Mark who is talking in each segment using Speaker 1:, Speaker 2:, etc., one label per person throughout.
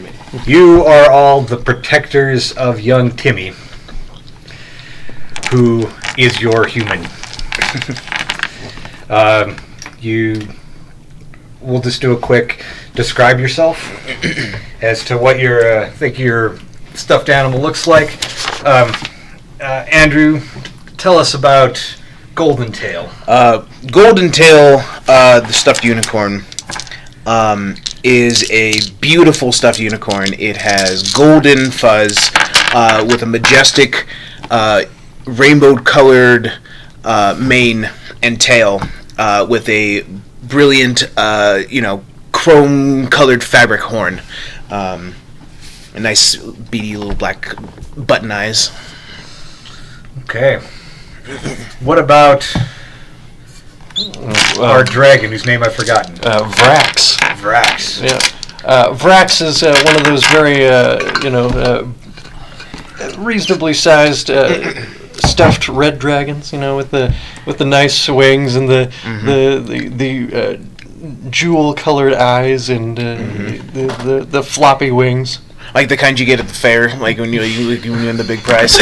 Speaker 1: mean.
Speaker 2: You are all the protectors of young Timmy, who is your human. You will just do a quick describe yourself as to what your think your stuffed animal looks like. Andrew, tell us about Golden Tail.
Speaker 3: Golden Tail, the stuffed unicorn, is a beautiful stuffed unicorn. It has golden fuzz with a majestic rainbow-colored mane and tail with a brilliant, chrome-colored fabric horn. A nice, beady little black button eyes.
Speaker 2: Okay. What about our dragon, whose name I've forgotten?
Speaker 4: Vrax.
Speaker 2: Vrax.
Speaker 4: Yeah. Vrax is one of those very, reasonably sized stuffed red dragons. With the nice wings and the jewel-colored eyes and the floppy wings.
Speaker 3: Like the kind you get at the fair, like when you win the big prize.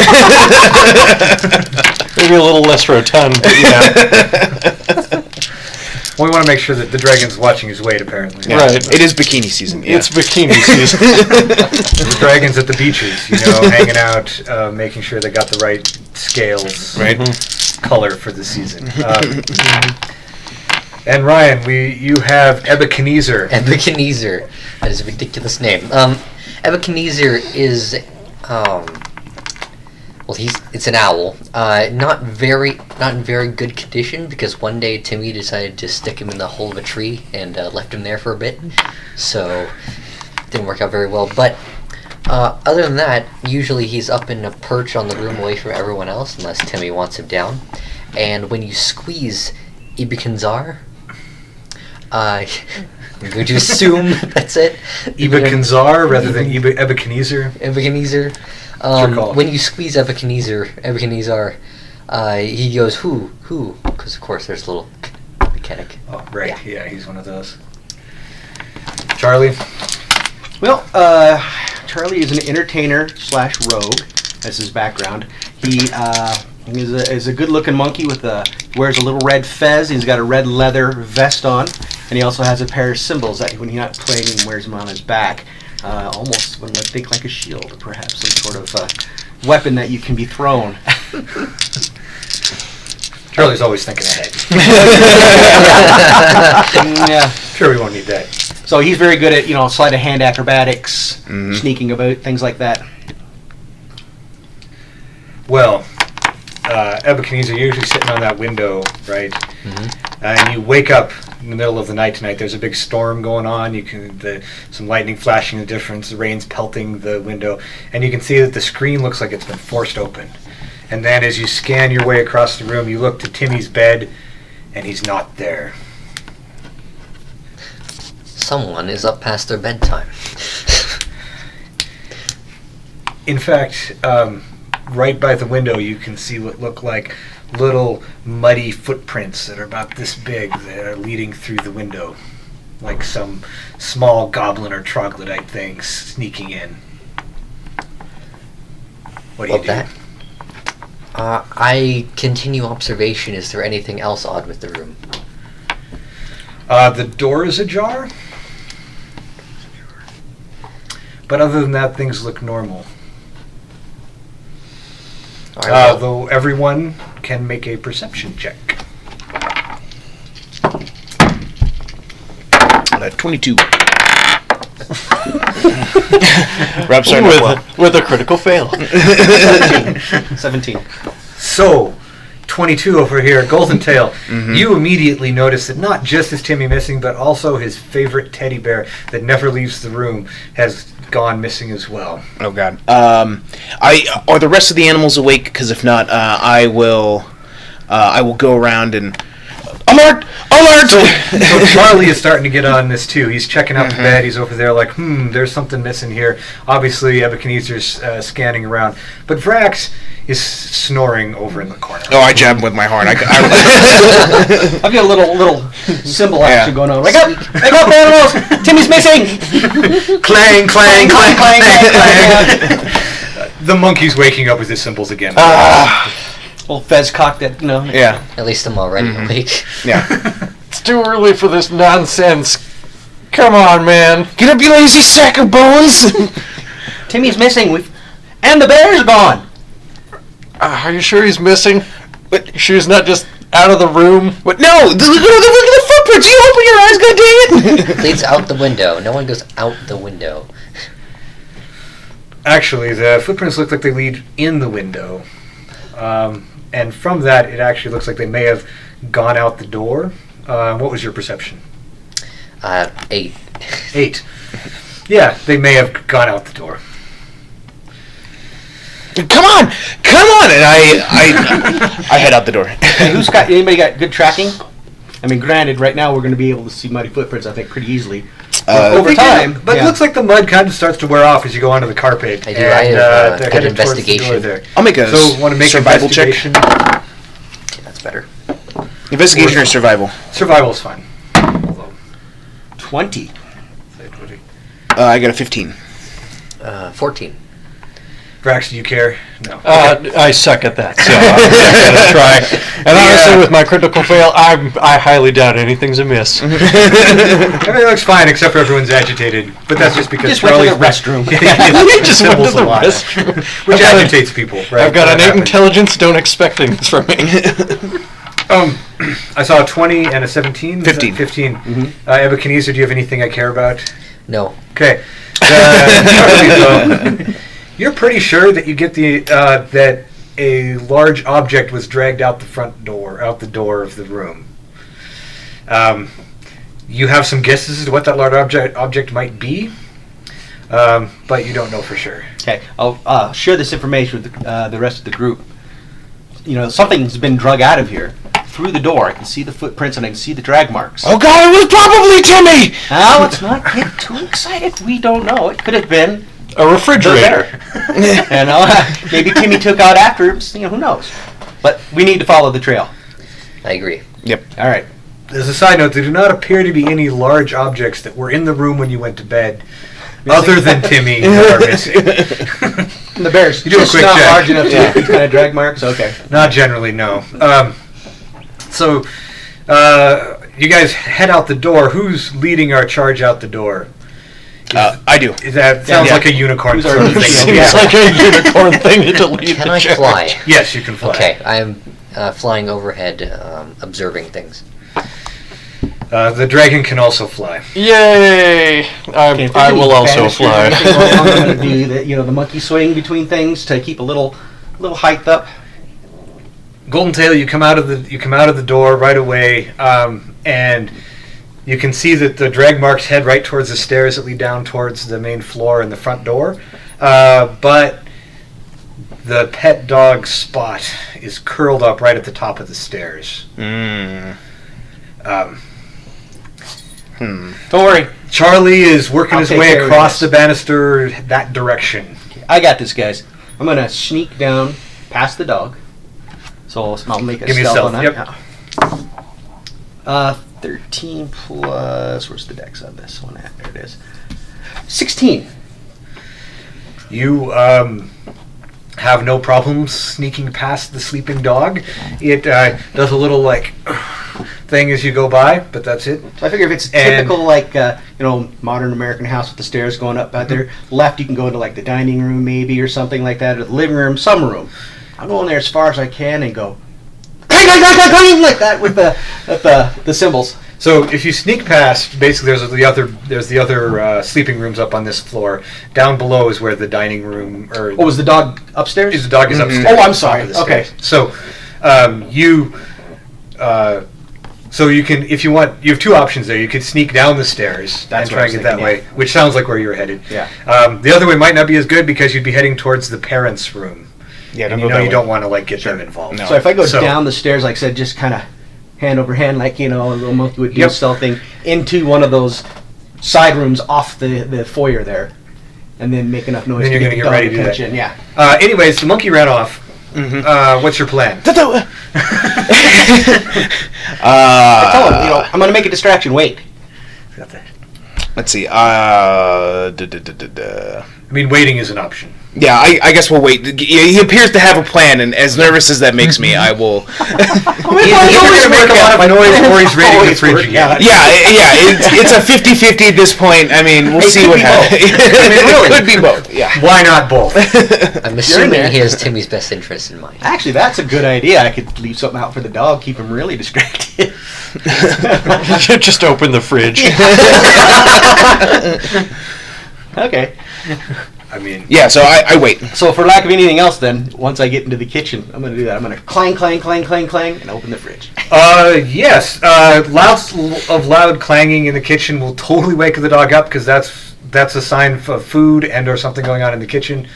Speaker 4: Maybe a little less rotund, but yeah.
Speaker 2: Well, we want to make sure that the dragon's watching his weight, apparently.
Speaker 3: Yeah.
Speaker 4: Right.
Speaker 3: It is bikini season. Yeah.
Speaker 4: It's bikini season.
Speaker 2: The dragon's at the beaches, hanging out, making sure they got the right scales,
Speaker 3: right
Speaker 2: color for the season. And Ryan, you have Ebenezer.
Speaker 5: Ebenezer. That is a ridiculous name. Ebenezer is, it's an owl. Not in very good condition, because one day Timmy decided to stick him in the hole of a tree and left him there for a bit. So, didn't work out very well. But other than that, usually he's up in a perch on the room away from everyone else, unless Timmy wants him down. And when you squeeze Ibekinzar, I'm going to assume that's it.
Speaker 2: Ibekinzar rather than Ebenezer.
Speaker 5: Ebenezer. When you squeeze Ebenezer, he goes, who? Because, of course, there's a little mechanic.
Speaker 2: Oh, right. Yeah, he's one of those. Charlie?
Speaker 1: Well, Charlie is an entertainer/rogue. That's his background. He is a good-looking monkey wears a little red fez. He's got a red leather vest on, and he also has a pair of cymbals that when he's not playing, he wears them on his back. Almost, one would think, like a shield, or perhaps some sort of weapon that you can be thrown.
Speaker 2: Charlie's always thinking ahead.
Speaker 1: Yeah.
Speaker 2: Sure, we won't need that.
Speaker 1: So he's very good at, sleight of hand acrobatics, sneaking about, things like that.
Speaker 2: Well, Ebenezer, you're usually sitting on that window, right? Mm-hmm. And you wake up in the middle of the night tonight. There's a big storm going on. Some lightning flashing in the difference. The rain's pelting the window, and you can see that the screen looks like it's been forced open. And then, as you scan your way across the room, you look to Timmy's bed, and he's not there.
Speaker 5: Someone is up past their bedtime.
Speaker 2: In fact, right by the window, you can see what look like little muddy footprints that are about this big that are leading through the window, like some small goblin or troglodyte thing sneaking in. What do you do?
Speaker 5: I continue observation. Is there anything else odd with the room?
Speaker 2: The door is ajar, but other than that, things look normal. Though everyone can make a perception check.
Speaker 3: 22. Rob starting
Speaker 4: with a critical fail.
Speaker 1: 17.
Speaker 2: So, 22 over here, Golden Tail. Mm-hmm. You immediately notice that not just is Timmy missing, but also his favorite teddy bear that never leaves the room has gone missing as well.
Speaker 3: Oh God. Are the rest of the animals awake? Because if not, I will go around and. I'm Alert! Alert!
Speaker 2: So Charlie is starting to get on this too. He's checking out the bed. He's over there like, there's something missing here. Obviously, Ebochnezer's scanning around. But Vrax is snoring over in the corner.
Speaker 3: Oh, I jab him with my horn.
Speaker 1: I've got a little symbol action going on. Wake up! Wake up, animals! Timmy's missing!
Speaker 2: Clang, clang, clang,
Speaker 1: Clang,
Speaker 2: clang,
Speaker 1: clang,
Speaker 2: clang. The monkey's waking up with his cymbals again.
Speaker 1: Old Fez cocked it,
Speaker 3: Yeah.
Speaker 5: At least I'm already awake.
Speaker 3: Yeah.
Speaker 4: It's too early for this nonsense. Come on, man.
Speaker 3: Get up, you lazy sack of bones!
Speaker 1: Timmy's missing. And the bear's gone.
Speaker 4: Are you sure he's missing?
Speaker 3: What?
Speaker 4: You sure he's not just out of the room?
Speaker 3: What? No! Look at the footprints! You open your eyes, goddammit!
Speaker 5: Leads out the window. No one goes out the window.
Speaker 2: Actually, the footprints look like they lead in the window. And from that, it actually looks like they may have gone out the door. What was your perception?
Speaker 5: 8.
Speaker 2: 8. Yeah, they may have gone out the door.
Speaker 3: Come on! And I head out the door.
Speaker 1: Hey, anybody got good tracking? I mean, granted, right now we're going to be able to see muddy footprints, I think, pretty easily. Over time.
Speaker 2: But it looks like the mud kind of starts to wear off as you go onto the carpet.
Speaker 5: I do. I have
Speaker 2: they're
Speaker 5: good
Speaker 2: headed towards the door
Speaker 5: investigation.
Speaker 2: there.
Speaker 3: I'll make a
Speaker 2: So, want to make
Speaker 3: survival check.
Speaker 2: investigation?
Speaker 5: Okay, that's better.
Speaker 3: Investigation or survival?
Speaker 2: Survival's fine. Although,
Speaker 1: 20.
Speaker 3: I got a 15.
Speaker 5: 14.
Speaker 2: Vrax, do you care? No.
Speaker 4: I suck at that, so I'm not gonna try. And honestly, with my critical fail, I highly doubt anything's amiss.
Speaker 2: Everything looks fine except for everyone's agitated. But that's just because
Speaker 1: Just went to the
Speaker 2: Charlie's
Speaker 1: restroom.
Speaker 4: You just went to
Speaker 2: symbols
Speaker 4: the
Speaker 2: a lot,
Speaker 4: restroom.
Speaker 2: which
Speaker 4: I've got a-
Speaker 2: agitates people. Right?
Speaker 4: I've got
Speaker 2: That
Speaker 4: an 8
Speaker 2: happens.
Speaker 4: intelligence. Don't expect things from me.
Speaker 2: I saw a 20 and a 17.
Speaker 3: 15.
Speaker 2: 15. Ebochnezar, do you have anything I care about?
Speaker 5: No.
Speaker 2: Okay. You're pretty sure that you get the that a large object was dragged out the door of the room. You have some guesses as to what that large object might be, but you don't know for sure.
Speaker 1: Okay, I'll share this information with the rest of the group. Something's been drug out of here. Through the door, I can see the footprints and I can see the drag marks.
Speaker 3: Oh god, it was probably Timmy!
Speaker 1: Now, let's not get too excited. We don't know. It could have been
Speaker 4: A refrigerator.
Speaker 1: and maybe Timmy took out after him. Who knows? But we need to follow the trail.
Speaker 5: I agree.
Speaker 3: Yep.
Speaker 1: All right.
Speaker 2: As a side note, there do not appear to be any large objects that were in the room when you went to bed, other than Timmy, that are missing.
Speaker 1: The bear's
Speaker 2: You do a
Speaker 1: just
Speaker 2: quick
Speaker 1: not
Speaker 2: check.
Speaker 1: large enough to get these kind of drag marks. Okay.
Speaker 2: Not generally, no. So, you guys head out the door. Who's leading our charge out the door?
Speaker 3: I do.
Speaker 2: That sounds
Speaker 1: Yeah.
Speaker 2: like a unicorn
Speaker 1: Who's our
Speaker 2: sort of
Speaker 1: leader?
Speaker 2: thing.
Speaker 4: Seems
Speaker 1: Yeah.
Speaker 4: like a unicorn thing to lead
Speaker 5: Can
Speaker 4: the
Speaker 5: I
Speaker 4: charge.
Speaker 5: fly?
Speaker 2: Yes, you can fly.
Speaker 5: Okay, I am flying overhead, observing things.
Speaker 2: The dragon can also fly.
Speaker 4: Yay!
Speaker 1: Okay, if there's
Speaker 4: I
Speaker 1: any
Speaker 4: will also
Speaker 1: banisters or
Speaker 4: fly.
Speaker 1: anything along, I'm going to do the monkey swing between things to keep a little height up.
Speaker 2: Golden Tail, you come out of the door right away, and you can see that the drag marks head right towards the stairs that lead down towards the main floor and the front door. But the pet dog Spot is curled up right at the top of the stairs.
Speaker 1: Don't worry.
Speaker 2: Charlie is working
Speaker 1: I'll
Speaker 2: his
Speaker 1: take
Speaker 2: way
Speaker 1: care of
Speaker 2: across
Speaker 1: this.
Speaker 2: the banister that direction.
Speaker 1: I got this, guys. I'm going to sneak down past the dog. So I'll make a
Speaker 2: Give me a
Speaker 1: stealth
Speaker 2: stealth,
Speaker 1: on that. 13 plus... Where's the dex on this one at? There it is. 16.
Speaker 2: You have no problems sneaking past the sleeping dog. It does a little thing as you go by, but that's it.
Speaker 1: So I figure if it's
Speaker 2: And-
Speaker 1: typical, modern American house with the stairs going up out there, left you can go into the dining room maybe or something like that, or the living room, some room. I'm going there as far as I can and go like that with the symbols.
Speaker 2: So if you sneak past, basically there's the other sleeping rooms up on this floor. Down below is where the dining room or
Speaker 1: Oh, was the dog upstairs?
Speaker 2: the dog is upstairs.
Speaker 1: Oh, I'm
Speaker 2: top
Speaker 1: sorry.
Speaker 2: of the
Speaker 1: Okay.
Speaker 2: stairs. So so you can, if you want, you have two options there. You could sneak down the stairs
Speaker 1: That's
Speaker 2: and
Speaker 1: what I
Speaker 2: try and
Speaker 1: was
Speaker 2: get that
Speaker 1: thinking,
Speaker 2: way, which sounds like where you're headed.
Speaker 1: Yeah.
Speaker 2: The other way might not be as good because you'd be heading towards the parents' room.
Speaker 3: Yeah,
Speaker 2: And
Speaker 3: don't
Speaker 2: you
Speaker 3: go
Speaker 2: know
Speaker 3: that
Speaker 2: you
Speaker 3: way.
Speaker 2: don't want to get them involved.
Speaker 3: No.
Speaker 1: So if I go
Speaker 2: So-
Speaker 1: down the stairs, like I said, just kind of hand over hand, like, a little monkey would do,
Speaker 2: Yep.
Speaker 1: stealthing into one of those side rooms off the foyer there, and then make enough noise
Speaker 2: Then you're
Speaker 1: to
Speaker 2: gonna
Speaker 1: get
Speaker 2: get
Speaker 1: the
Speaker 2: ready
Speaker 1: dog
Speaker 2: to do that.
Speaker 1: attention. Yeah.
Speaker 2: Anyways, the monkey ran off. What's your plan?
Speaker 1: I tell him, I'm gonna make a distraction. Wait.
Speaker 3: Let's see.
Speaker 2: I mean, waiting is an option.
Speaker 3: Yeah, I guess we'll wait. He appears to have a plan, and as nervous as that makes me, I will.
Speaker 2: Either gonna make a lot of noise, or he's raiding the fridge again.
Speaker 3: It's a 50-50 at this point. I mean, we'll see
Speaker 1: could
Speaker 3: what
Speaker 1: be
Speaker 3: happens. It could be both. Yeah.
Speaker 2: Why not both?
Speaker 5: I'm
Speaker 1: there.
Speaker 5: assuming he has Timmy's best interest in mind.
Speaker 1: Actually, that's a good idea. I could leave something out for the dog, keep him really distracted.
Speaker 4: Just open the fridge.
Speaker 1: Okay.
Speaker 2: I mean,
Speaker 3: Yeah. So I wait.
Speaker 1: So for lack of anything else, then once I get into the kitchen, I'm gonna do that. I'm gonna clang, clang, clang, clang, clang, and open the fridge.
Speaker 2: yes, loud clanging in the kitchen will totally wake the dog up because that's a sign of food and or something going on in the kitchen.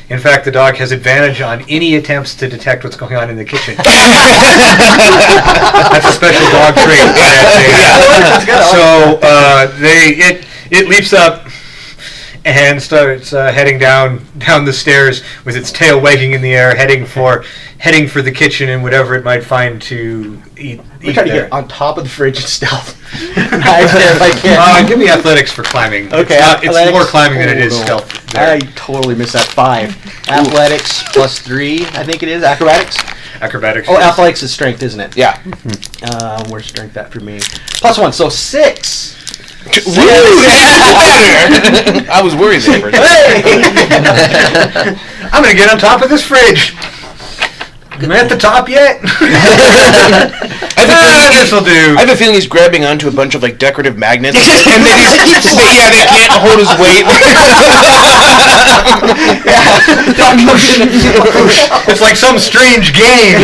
Speaker 2: In fact, the dog has advantage on any attempts to detect what's going on in the kitchen. That's a special dog trait. So it leaps up and starts heading down the stairs with its tail wagging in the air, heading for the kitchen and whatever it might find to eat.
Speaker 1: We try to
Speaker 2: there.
Speaker 1: get on top of the fridge and stealth. Hide there if I can.
Speaker 2: Give me athletics for climbing.
Speaker 1: Okay,
Speaker 2: it's
Speaker 1: athletics.
Speaker 2: more climbing than it is
Speaker 1: Oh, no.
Speaker 2: stealth. There.
Speaker 1: I totally missed that 5. Athletics +3, I think it is. Acrobatics.
Speaker 2: Acrobatics.
Speaker 1: Oh, athletics is strength, isn't it?
Speaker 3: Yeah.
Speaker 1: Where's strength at for me? +1, so 6.
Speaker 3: I was worried there for a second.
Speaker 1: Hey!
Speaker 2: I'm gonna get on top of this fridge. Am I at the top yet? This will do.
Speaker 3: I have a feeling he's grabbing onto a bunch of like decorative magnets, and then they can't hold his weight.
Speaker 2: It's like some strange game.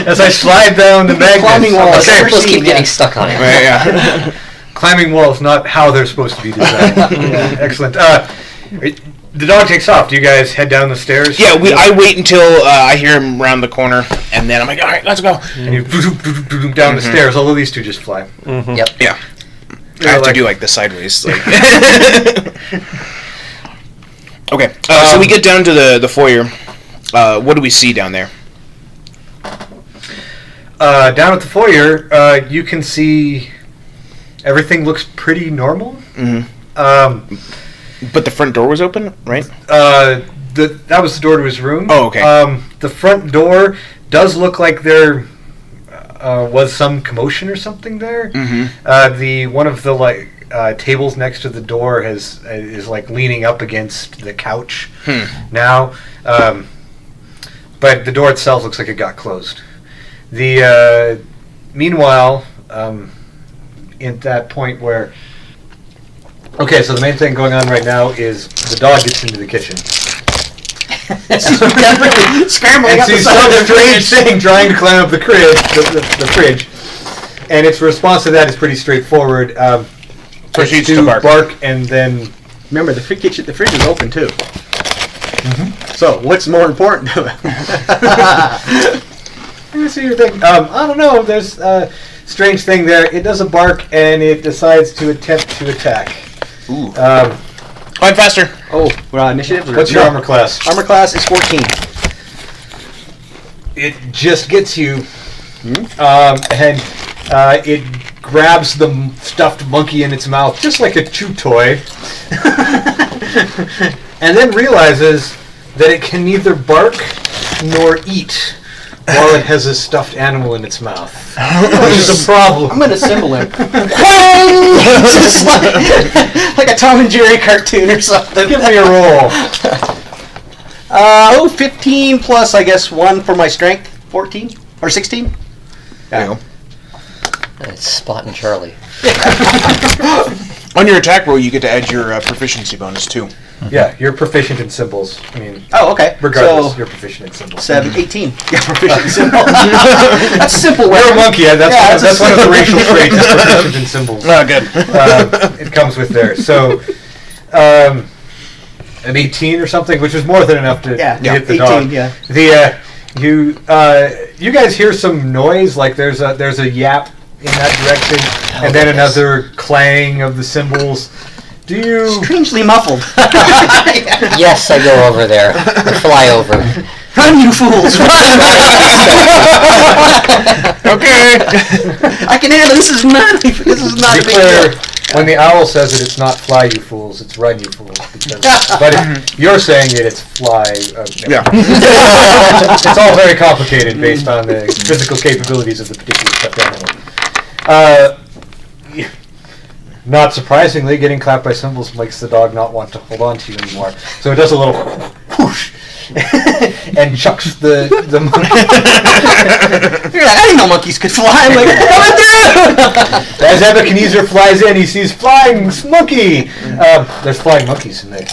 Speaker 2: As I slide down the magnets.
Speaker 1: Climbing wall.
Speaker 2: Okay.
Speaker 1: Never
Speaker 5: Let's keep
Speaker 1: seen,
Speaker 5: getting
Speaker 1: yeah.
Speaker 5: stuck on it.
Speaker 3: Right, yeah.
Speaker 2: Climbing walls, not how they're supposed to be designed. Excellent. The dog takes off. Do you guys head down the stairs?
Speaker 3: Yeah, I wait until I hear him around the corner, and then I'm like, all right, let's go.
Speaker 2: And you down the stairs, although these two just fly.
Speaker 5: Yep.
Speaker 3: Yeah. I have to do like the sideways. Like. Okay, so we get down to the foyer. What do we see down there?
Speaker 2: Down at the foyer, you can see everything looks pretty normal.
Speaker 3: Mm-hmm. But the front door was open, right?
Speaker 2: That was the door to his room.
Speaker 3: Oh, okay.
Speaker 2: The front door does look like there was some commotion or something there.
Speaker 3: Mm-hmm.
Speaker 2: One of the tables next to the door is like leaning up against the couch now, but the door itself looks like it got closed. Meanwhile, at that point where. Okay, so the main thing going on right now is the dog gets into the kitchen.
Speaker 1: Definitely scrambling
Speaker 2: And
Speaker 1: up the
Speaker 2: sees
Speaker 1: side
Speaker 2: some
Speaker 1: of the
Speaker 2: strange
Speaker 1: fridge.
Speaker 2: thing trying to climb up the fridge. And its response to that is pretty straightforward.
Speaker 3: So
Speaker 2: It's
Speaker 3: she's
Speaker 2: to
Speaker 3: to bark.
Speaker 2: bark and then...
Speaker 1: Remember, the fridge is open too. So, what's more important to it?
Speaker 2: Let me see your thing. I don't know. There's a strange thing there. It does a bark and it decides to attempt to attack.
Speaker 3: Ooh. Climb faster.
Speaker 1: Oh, we're on initiative?
Speaker 2: What's your armor class?
Speaker 1: Armor class is 14.
Speaker 2: It just gets you, and it grabs the stuffed monkey in its mouth, just like a chew toy, and then realizes that it can neither bark nor eat while it has a stuffed animal in its mouth, which is a problem.
Speaker 1: I'm going to symbol him. Just like a Tom and Jerry cartoon or something.
Speaker 2: Give me a roll.
Speaker 1: 15 plus, I guess, 1 for my strength. 14? Or 16?
Speaker 3: Yeah.
Speaker 5: It's Spot and Charlie.
Speaker 3: On your attack roll, you get to add your proficiency bonus too.
Speaker 2: Yeah, you're proficient in symbols. I mean,
Speaker 1: Oh, okay.
Speaker 2: regardless,
Speaker 1: So,
Speaker 2: you're proficient in symbols.
Speaker 1: 18. Yeah, proficient symbol. That's simple.
Speaker 2: You're a monkey. That's one of the racial traits. Is proficient in symbols.
Speaker 3: Oh, good.
Speaker 2: It comes with there. So, an 18 or something, which is more than enough to
Speaker 1: Yeah,
Speaker 2: hit the
Speaker 1: 18,
Speaker 2: dog.
Speaker 1: yeah.
Speaker 2: You guys hear some noise, like there's a yap in that direction, and then another clang of the cymbals. Do you?
Speaker 1: Strangely muffled.
Speaker 5: Yes, I go over there. I fly over.
Speaker 1: Run, you fools! Run!
Speaker 3: Okay.
Speaker 1: I can handle this. Is not. This is not
Speaker 2: To
Speaker 1: a
Speaker 2: be
Speaker 1: big
Speaker 2: clear,
Speaker 1: deal.
Speaker 2: when the owl says it, it's not fly you fools, it's run you fools. But if you're saying it, it's fly.
Speaker 3: Yeah.
Speaker 2: It's all very complicated based on the physical capabilities of the particular stuffed animal. Not surprisingly, getting clapped by cymbals makes the dog not want to hold on to you anymore. So it does a little whoosh and chucks the monkey.
Speaker 1: You're like, I didn't know monkeys could fly. I'm like, what do I do?
Speaker 2: As Ebenezer flies in, he sees flying monkey. There's flying monkeys in the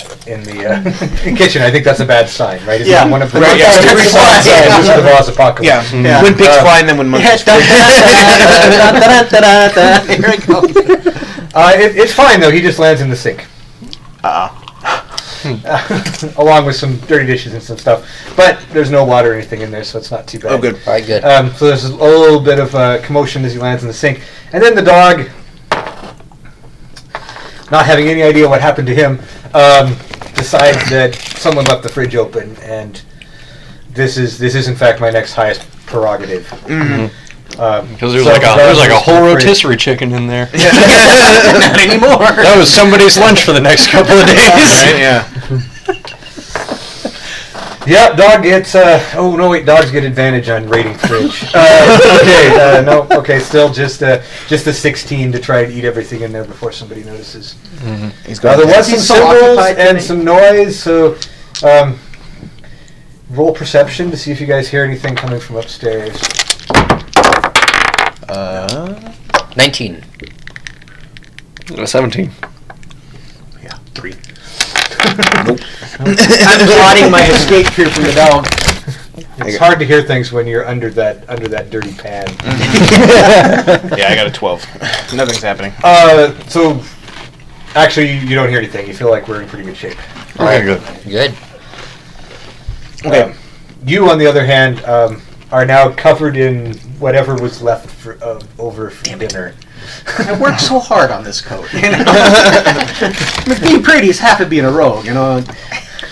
Speaker 2: kitchen. I think that's a bad sign, right? Isn't
Speaker 1: Yeah.
Speaker 2: that one of the
Speaker 3: Right, yeah.
Speaker 2: three signs of the Oz apocalypse?
Speaker 3: Yeah.
Speaker 1: Yeah.
Speaker 3: When pigs fly and then when monkeys fly.
Speaker 1: Here we go.
Speaker 2: It's fine though. He just lands in the sink. Along with some dirty dishes and some stuff. But there's no water or anything in there, so it's not too bad.
Speaker 3: Oh, good.
Speaker 5: All right, good.
Speaker 2: So there's a little bit of commotion as he lands in the sink. And then the dog, not having any idea what happened to him, decides that someone left the fridge open, and this is in fact my next highest prerogative.
Speaker 3: Mm-hmm.
Speaker 4: Because there's
Speaker 2: So
Speaker 4: like a
Speaker 2: the
Speaker 4: whole
Speaker 2: fridge.
Speaker 4: rotisserie chicken in there.
Speaker 1: Not anymore.
Speaker 4: That was somebody's lunch for the next couple of days.
Speaker 3: Right, yeah.
Speaker 2: Yeah, dog gets. Oh no, wait, dogs get advantage on raiding fridge. Okay, still just a 16 to try and eat everything in there before somebody notices.
Speaker 3: He's
Speaker 2: There
Speaker 3: got
Speaker 2: was some
Speaker 1: He's so
Speaker 2: symbols
Speaker 1: occupied
Speaker 2: and
Speaker 1: today.
Speaker 2: some noise, so roll perception to see if you guys hear anything coming from upstairs.
Speaker 5: 19.
Speaker 4: 17.
Speaker 3: Yeah, 3.
Speaker 1: I'm plotting my escape here from the dog.
Speaker 2: It's hard to hear things when you're under that dirty pan.
Speaker 3: Yeah, I got a 12. Nothing's happening.
Speaker 2: So actually, you don't hear anything. You feel like we're in pretty good shape.
Speaker 5: All right,
Speaker 4: good.
Speaker 5: good.
Speaker 3: Okay.
Speaker 2: You, on the other hand, are now covered in whatever was left over from dinner.
Speaker 1: I worked so hard on this coat. You know? I mean, being pretty is half of being a rogue, you know.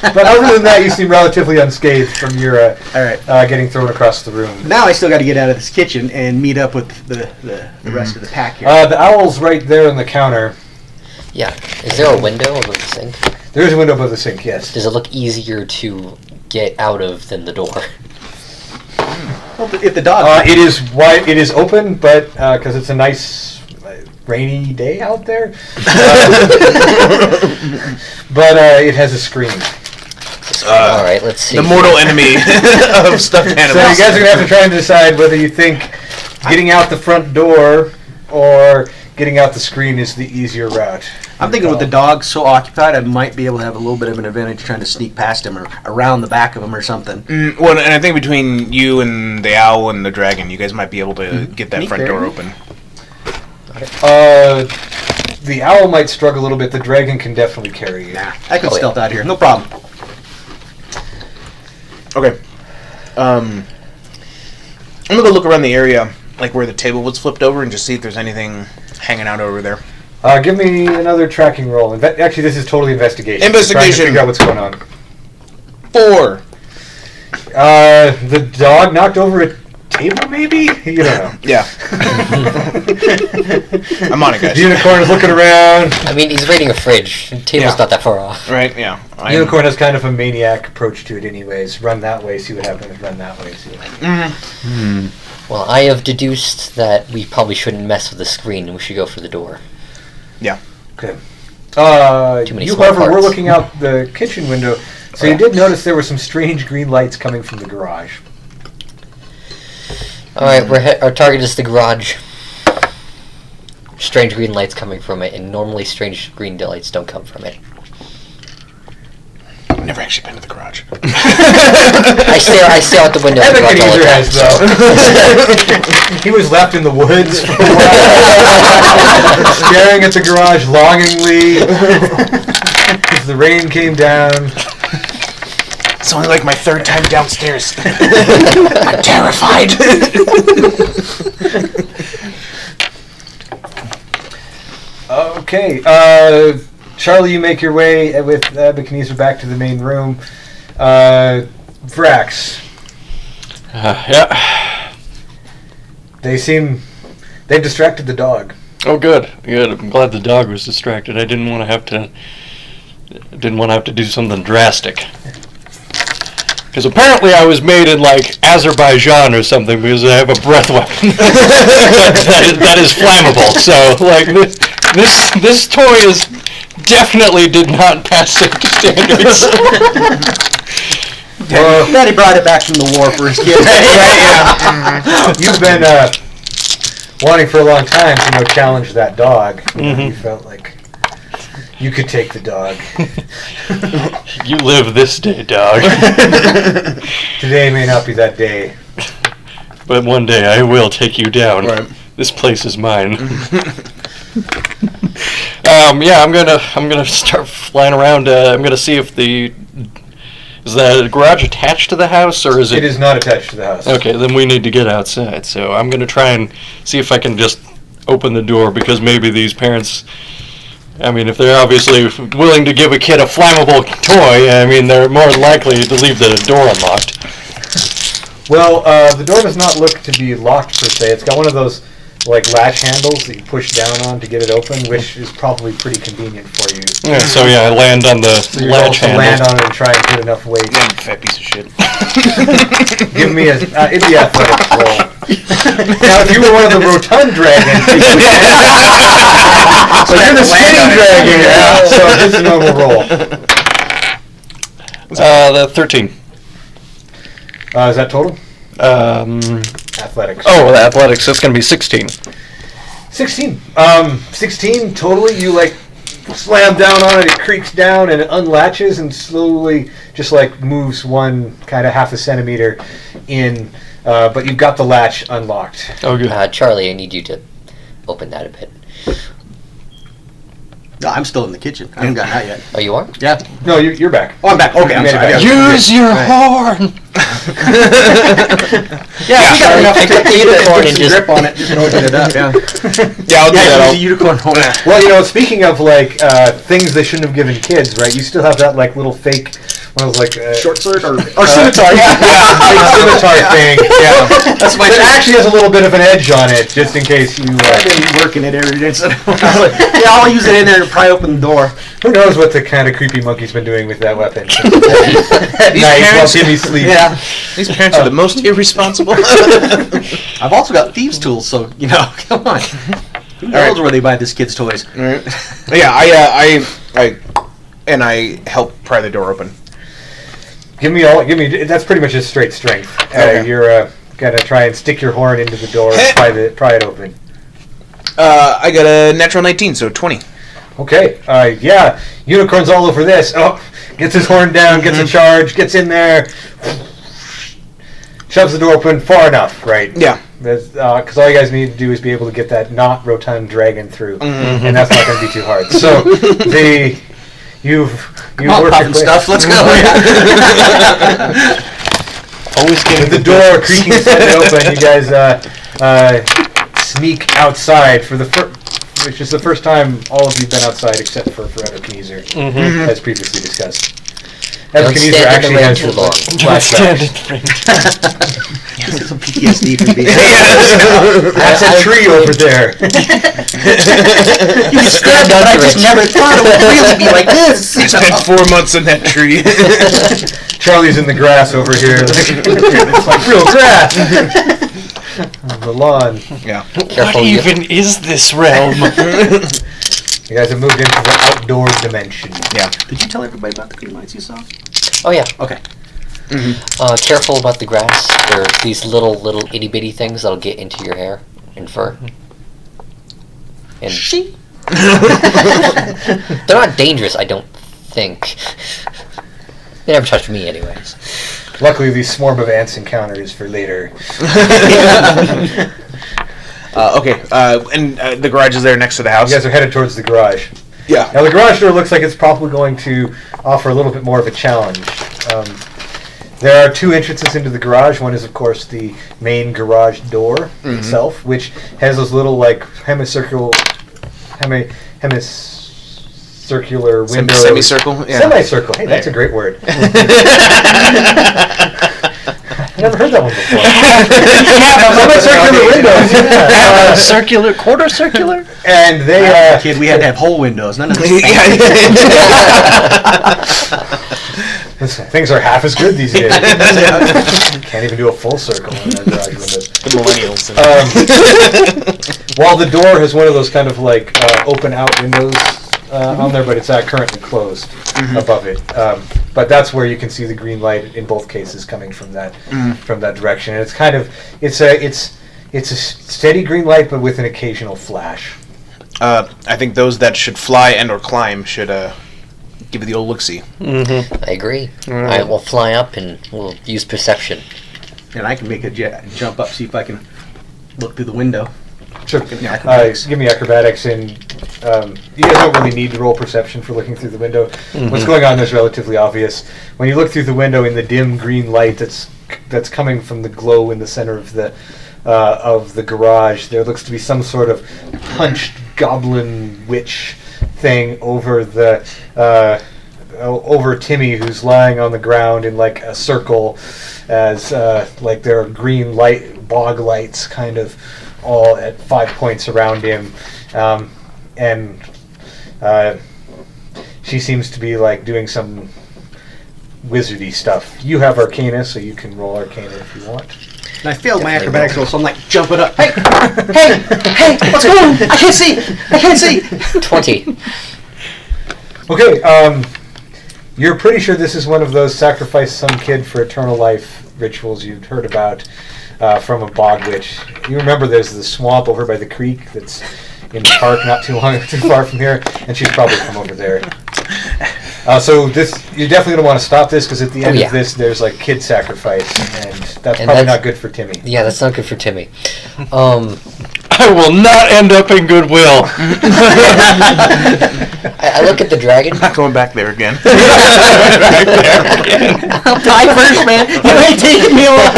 Speaker 2: But other than that, you seem relatively unscathed from your
Speaker 1: All right.
Speaker 2: getting thrown across the room.
Speaker 1: Now I still got to get out of this kitchen and meet up with the rest of the pack here.
Speaker 2: The owl's right there on the counter.
Speaker 5: Yeah. Is there a window over the sink?
Speaker 2: There is a window above the sink, yes.
Speaker 5: Does it look easier to get out of than the door?
Speaker 1: Well, if the dog.
Speaker 2: It is wide. It is open, but because it's a nice rainy day out there, but it has a screen.
Speaker 5: All right, let's see.
Speaker 3: The mortal enemy of stuffed
Speaker 2: So
Speaker 3: animals.
Speaker 2: you guys are gonna have to try and decide whether you think getting out the front door or getting out the screen is the easier route.
Speaker 1: I'm thinking with the dog so occupied, I might be able to have a little bit of an advantage trying to sneak past him or around the back of him or something.
Speaker 3: Well, and I think between you and the owl and the dragon, you guys might be able to get that
Speaker 1: Neat,
Speaker 3: front
Speaker 1: very
Speaker 3: door
Speaker 1: neat.
Speaker 3: open.
Speaker 2: The owl might struggle a little bit. The dragon can definitely carry you.
Speaker 1: Nah, I can
Speaker 5: Oh, yeah.
Speaker 1: stealth out here, no problem.
Speaker 3: Okay. I'm gonna go look around the area, like where the table was flipped over, and just see if there's anything hanging out over there.
Speaker 2: Give me another tracking roll. Actually, this is totally investigation. Trying
Speaker 3: Investigation.
Speaker 2: to figure out what's going on.
Speaker 3: 4.
Speaker 2: The dog knocked over a table, maybe? You don't know.
Speaker 3: Yeah. I'm on it,
Speaker 2: The
Speaker 3: guys.
Speaker 2: unicorn is looking around.
Speaker 5: I mean, he's raiding a fridge. The table's
Speaker 3: Yeah.
Speaker 5: not that far off.
Speaker 3: Right? Yeah.
Speaker 2: Unicorn has kind of a maniac approach to it anyways. Run that way, see what happens. Run that way, see what happens.
Speaker 5: Well, I have deduced that we probably shouldn't mess with the screen and we should go for the door.
Speaker 2: Okay.
Speaker 5: Too many
Speaker 2: You,
Speaker 5: small
Speaker 2: however, were
Speaker 5: parts.
Speaker 2: looking out the kitchen window, so you did notice there were some strange green lights coming from the garage.
Speaker 5: All right, our target is the garage. Strange green lights coming from it, and normally strange green lights don't come from it.
Speaker 3: I've never actually been to the garage.
Speaker 5: I stare out the window of the garage all the
Speaker 2: Ebenezer
Speaker 5: time.
Speaker 2: has, though. He was left in the woods for a while, staring at the garage longingly as the rain came down.
Speaker 3: It's only like my third time downstairs. I'm terrified.
Speaker 2: Okay, Charlie, you make your way with Ebenezer back to the main room. Vrax,
Speaker 4: Yeah.
Speaker 2: they've distracted the dog.
Speaker 4: Oh, good. I'm glad the dog was distracted. I didn't want to have to do something drastic. Because apparently I was made in like Azerbaijan or something because I have a breath weapon that is flammable. So like this toy is definitely did not pass safety standards.
Speaker 1: Daddy brought it back from the war for his kids.
Speaker 2: You've been wanting for a long time to challenge that dog. You felt like you could take the dog.
Speaker 4: You live this day, dog.
Speaker 2: Today may not be that day.
Speaker 4: But one day I will take you down.
Speaker 3: Right.
Speaker 4: This place is mine. Yeah, I'm gonna start flying around. I'm gonna see if is the garage attached to the house, or is it?
Speaker 2: It is not attached to the house.
Speaker 4: Okay, then we need to get outside. So I'm gonna try and see if I can just open the door, because maybe these parents, I mean, if they're obviously willing to give a kid a flammable toy, I mean, they're more likely to leave the door unlocked.
Speaker 2: Well, the door does not look to be locked per se. It's got one of those like latch handles that you push down on to get it open, which is probably pretty convenient for you.
Speaker 4: Yeah, so I land on the
Speaker 2: So you
Speaker 4: latch
Speaker 2: also land
Speaker 4: handle.
Speaker 2: on it and try and put enough weight.
Speaker 3: Yeah, you fat piece of shit.
Speaker 2: Give me it'd be athletics roll. Now, if you were one of the rotund dragons, you would so you're the skinny dragon. Yeah. So it's a normal roll.
Speaker 4: The 13.
Speaker 2: Is that total? Athletics.
Speaker 4: Oh, the athletics. That's going to be 16.
Speaker 2: 16. 16 totally. You like slam down on it. It creaks down and it unlatches and slowly just like moves one kind of half a centimeter in. But you've got the latch unlocked.
Speaker 4: Oh, good.
Speaker 5: Charlie, I need you to open that a bit.
Speaker 1: No, I'm still in the kitchen. I haven't gotten out yet.
Speaker 5: Oh, you are?
Speaker 1: Yeah.
Speaker 2: No, you're back.
Speaker 1: Oh, I'm back. Okay, I'm
Speaker 2: made it
Speaker 1: sorry.
Speaker 2: back.
Speaker 4: Use your horn!
Speaker 1: Yeah, we got enough
Speaker 5: pick up the
Speaker 1: to
Speaker 5: unicorn
Speaker 1: put
Speaker 5: and
Speaker 1: some
Speaker 5: just-
Speaker 1: grip on it. Just open it up. Yeah.
Speaker 3: Yeah, I'll do
Speaker 1: Yeah,
Speaker 3: that.
Speaker 1: use a unicorn horn.
Speaker 2: Well, speaking of like things they shouldn't have given kids, right? You still have that like little fake, one of those like
Speaker 1: Short sword or
Speaker 2: scimitar. Yeah, big scimitar thing. Yeah,
Speaker 1: That's my
Speaker 2: It actually has a little bit of an edge on it, just in case you.
Speaker 1: I've been working it every day. So yeah, I'll use it in there and pry open the door.
Speaker 2: Who knows what the kind of creepy monkey's been doing with that weapon? Nice, while Timmy sleeps.
Speaker 1: Yeah.
Speaker 3: These parents are the most irresponsible.
Speaker 1: I've also got thieves' tools, so come on. Who knows where they buy this kid's toys?
Speaker 3: Right. Yeah, I help pry the door open.
Speaker 2: Give me. That's pretty much just straight strength.
Speaker 3: Okay.
Speaker 2: You're gonna try and stick your horn into the door and pry it open.
Speaker 3: I got a natural 19, so 20.
Speaker 2: Okay. Yeah. Unicorns all over this. Oh, gets his horn down, gets a charge, gets in there, shoves the door open far enough, right?
Speaker 3: Yeah.
Speaker 2: Because all you guys need to do is be able to get that not rotund dragon through,
Speaker 3: Mm-hmm.
Speaker 2: and that's not going to be too hard. So you
Speaker 1: Come on,
Speaker 2: work
Speaker 1: Pop
Speaker 2: your
Speaker 1: and
Speaker 2: way-
Speaker 1: stuff. Let's go.
Speaker 4: Always
Speaker 2: With
Speaker 4: getting
Speaker 2: the door creaking slightly open, you guys sneak outside for which is the first time all of you've been outside except for Ebenezer, as previously discussed.
Speaker 5: Don't
Speaker 2: Ebenezer
Speaker 5: stand in the
Speaker 2: actually
Speaker 5: rain
Speaker 2: has
Speaker 5: too long.
Speaker 4: Don't stand in
Speaker 2: flashbacks.
Speaker 4: the rain.
Speaker 1: Get some PTSD from being.
Speaker 2: That's a tree over there.
Speaker 1: You scared, but I just never thought it would really be like this.
Speaker 3: I spent 4 months in that tree.
Speaker 2: Charlie's in the grass over here. It's like real grass. On the lawn.
Speaker 3: Yeah.
Speaker 4: What
Speaker 5: Careful, you-
Speaker 4: even is this realm?
Speaker 2: You guys have moved into the outdoor dimension.
Speaker 3: Yeah.
Speaker 1: Did you tell everybody about the green lights you saw?
Speaker 5: Oh, yeah.
Speaker 1: Okay.
Speaker 5: Careful about the grass. There are these little itty bitty things that'll get into your hair and fur. And they're not dangerous, I don't think. They never touched me, anyways.
Speaker 2: Luckily, the swarm of ants encounter is for later.
Speaker 3: Okay. And the garage is there next to the house.
Speaker 2: You guys are headed towards the garage.
Speaker 3: Yeah.
Speaker 2: Now, the garage door looks like it's probably going to offer a little bit more of a challenge. There are two entrances into the garage. One is, of course, the main garage door itself, which has those little like semicircular windows.
Speaker 3: Semicircle? Yeah.
Speaker 2: Semicircle. Hey, that's a great word. I never heard that one before. Semicircular windows.
Speaker 4: Circular, quarter circular?
Speaker 2: And they,
Speaker 1: Kid, we had to have whole windows. None of this.
Speaker 2: listen, things are half as good these days. Can't even do a full circle on that garage windows.
Speaker 3: The millennials.
Speaker 2: While the door has one of those kind of like open out windows on there, but it's currently closed above it. But that's where you can see the green light in both cases coming from that direction. And it's kind of it's a steady green light, but with an occasional flash.
Speaker 3: I think those that should fly and or climb should give it the old look-see.
Speaker 5: I agree. I will fly up and we'll use perception.
Speaker 1: And I can make a jump up, see if I can look through the window.
Speaker 2: Sure.
Speaker 1: Acrobatics.
Speaker 2: Give me acrobatics, and you guys don't really need to roll perception for looking through the window. What's going on is relatively obvious. When you look through the window in the dim green light that's coming from the glow in the center of the garage, there looks to be some sort of hunched goblin witch thing over over Timmy, who's lying on the ground in like a circle, as like there are green bog lights kind of all at 5 points around him, and she seems to be like doing some wizardy stuff. You have Arcana, so you can roll Arcana if you want.
Speaker 1: And I failed my acrobatics roll, so I'm like jumping up. Hey, what's going on? I can't see.
Speaker 5: 20.
Speaker 2: Okay, you're pretty sure this is one of those sacrifice some kid for eternal life rituals you've heard about from a bog witch. You remember there's the swamp over by the creek that's in the park not too far from here, and she's probably from over there. So this, you're definitely going to want to stop this, because at the end of this there's like kid sacrifice, and that's probably not good for Timmy.
Speaker 5: Yeah, that's not good for Timmy.
Speaker 4: I will not end up in Goodwill.
Speaker 5: I look at the dragon.
Speaker 3: I'm not going back there again.
Speaker 1: I'll die first, man. You ain't taking me away.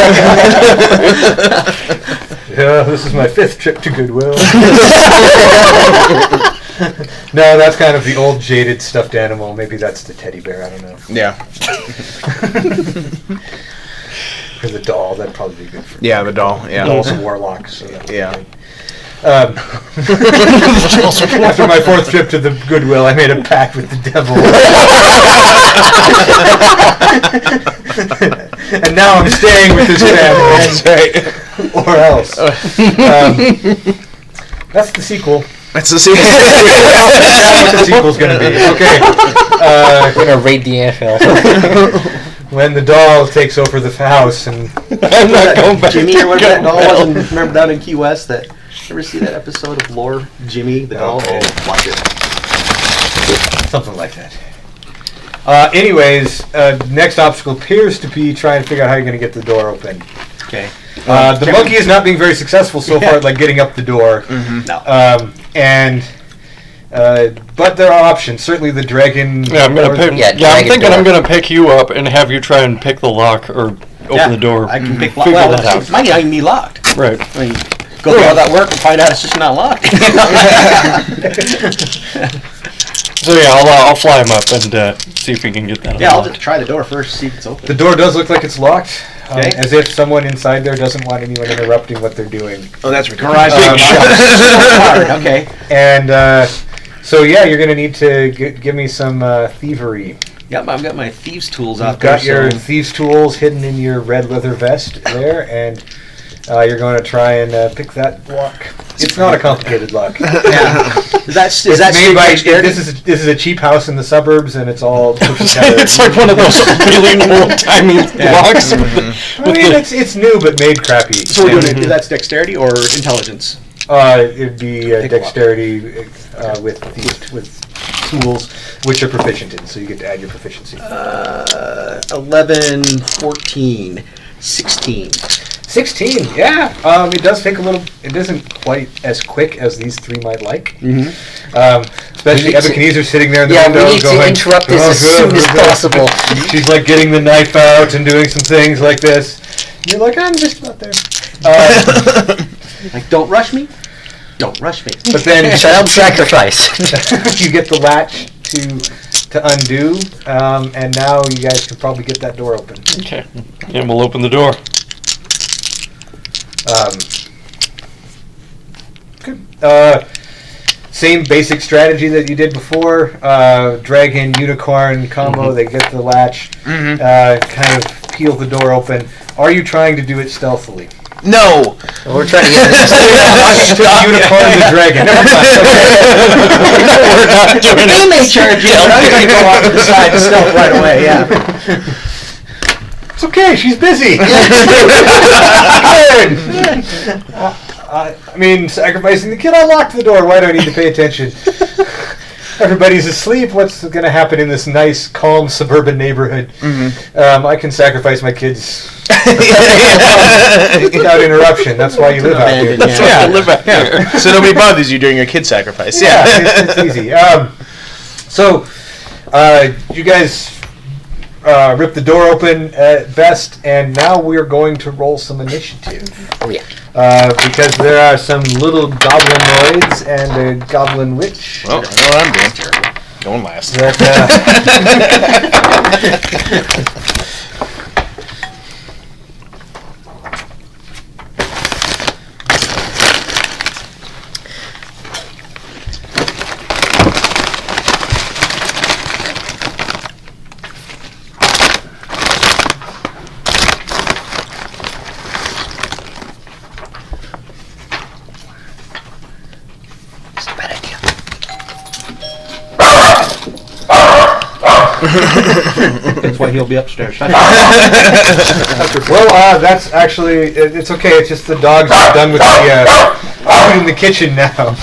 Speaker 2: Yeah, this is my 5th trip to Goodwill. No, that's kind of the old jaded stuffed animal. Maybe that's the teddy bear. I don't know.
Speaker 3: Yeah.
Speaker 2: Or the doll. That'd probably be good for.
Speaker 3: Yeah, the doll. Yeah.
Speaker 2: The doll's a warlock. So that would be
Speaker 3: Yeah.
Speaker 2: good. After my 4th trip to the Goodwill, I made a pact with the devil. And now I'm staying with this family. Or else. That's the sequel.
Speaker 3: That's the sequel.
Speaker 2: That's what the sequel's going to be. Okay.
Speaker 5: We're going to raid the anthill.
Speaker 2: When the doll takes over the house and...
Speaker 4: I'm not going back
Speaker 1: Jimmy,
Speaker 4: to
Speaker 1: or whatever that doll was,
Speaker 4: Goodwill.
Speaker 1: and remember down in Key West that... Ever see that episode of Lore Jimmy the doll?
Speaker 2: Okay.
Speaker 1: Oh, watch it.
Speaker 2: Something like that. Anyways, next obstacle appears to be trying to figure out how you're going to get the door open.
Speaker 1: Okay.
Speaker 2: The monkey is not being very successful so far at like getting up the door.
Speaker 1: No.
Speaker 2: But there are options. Certainly the dragon...
Speaker 4: Yeah, I'm gonna pick.
Speaker 5: Yeah,
Speaker 4: Yeah, I'm
Speaker 5: dragon
Speaker 4: thinking
Speaker 5: door.
Speaker 4: I'm gonna pick you up and have you try and pick the lock or open the door.
Speaker 1: I can pick
Speaker 4: Figure
Speaker 1: well,
Speaker 4: that out.
Speaker 1: it might not even be locked.
Speaker 4: Right.
Speaker 1: I mean, go through all that work and find out it's just not locked.
Speaker 4: So yeah, I'll fly him up and see if we can get that.
Speaker 1: Yeah, I'll
Speaker 4: unlocked.
Speaker 1: just try the door first, see if it's open.
Speaker 2: The door does look like it's locked.
Speaker 1: Okay.
Speaker 2: As if someone inside there doesn't want anyone interrupting what they're doing.
Speaker 3: Oh, that's
Speaker 1: Horizon
Speaker 3: ridiculous.
Speaker 1: Okay.
Speaker 2: And so yeah, you're going to need to give me some thievery.
Speaker 1: Yep, I've got my thieves' tools out
Speaker 2: You've got
Speaker 1: there.
Speaker 2: your
Speaker 1: so-
Speaker 2: thieves' tools hidden in your red leather vest there, and you're going to try and pick that lock. It's not a complicated lock.
Speaker 1: Yeah. Is that
Speaker 2: It's
Speaker 1: made
Speaker 2: made by,
Speaker 1: dexterity?
Speaker 2: this is a cheap house in the suburbs, and it's all cookie cutter.
Speaker 4: It's like one of those really old-timey locks.
Speaker 2: I mean, it's new but made crappy.
Speaker 1: So we're doing it. That's dexterity or intelligence?
Speaker 2: It'd be
Speaker 1: Pick a lock.
Speaker 2: dexterity with tools, which are proficient in, so you get to add your proficiency.
Speaker 1: 11, 14, 16.
Speaker 2: 16, yeah. It does take a little. It isn't quite as quick as these three might like. Especially
Speaker 5: We need to-
Speaker 2: Ebenezer sitting there in the
Speaker 5: Yeah,
Speaker 2: window
Speaker 5: we need
Speaker 2: going,
Speaker 5: to interrupt this
Speaker 2: "Oh,
Speaker 5: as
Speaker 2: good,
Speaker 5: soon as
Speaker 2: we're good."
Speaker 5: possible.
Speaker 2: She's like getting the knife out and doing some things like this. You're like, I'm just not there.
Speaker 1: Like, don't rush me. Don't rush me.
Speaker 2: But then
Speaker 5: Child sacrifice.
Speaker 2: you get the latch to undo, and now you guys can probably get that door open.
Speaker 4: Okay. And we'll open the door.
Speaker 2: Good. Same basic strategy that you did before. Dragon, unicorn combo. They get the latch, kind of peel the door open. Are you trying to do it stealthily?
Speaker 3: No.
Speaker 5: We're trying to get this.
Speaker 2: To unicorn the dragon. Never mind.
Speaker 4: We're not doing
Speaker 1: They
Speaker 4: it.
Speaker 1: may charge you. I'm going to go off to the side and stealth right away. Yeah.
Speaker 2: It's okay. She's busy. Good. I mean, sacrificing the kid. I locked the door. Why do I need to pay attention? Everybody's asleep. What's going to happen in this nice, calm suburban neighborhood? I can sacrifice my kids without interruption. That's why you live out here.
Speaker 1: Abandoned,
Speaker 4: Yeah, I live out here.
Speaker 3: So nobody bothers you during your kid sacrifice.
Speaker 2: Yeah,
Speaker 3: Yeah.
Speaker 2: it's easy. You guys rip the door open at best, and now we're going to roll some initiative.
Speaker 5: Oh yeah.
Speaker 2: Because there are some little goblinoids and a goblin witch.
Speaker 3: Well, I know what I'm doing. Going last.
Speaker 2: That,
Speaker 5: It's a bad idea.
Speaker 1: That's why he'll be upstairs.
Speaker 2: well, that's actually it's okay. It's just the dogs are done with the food in the kitchen now.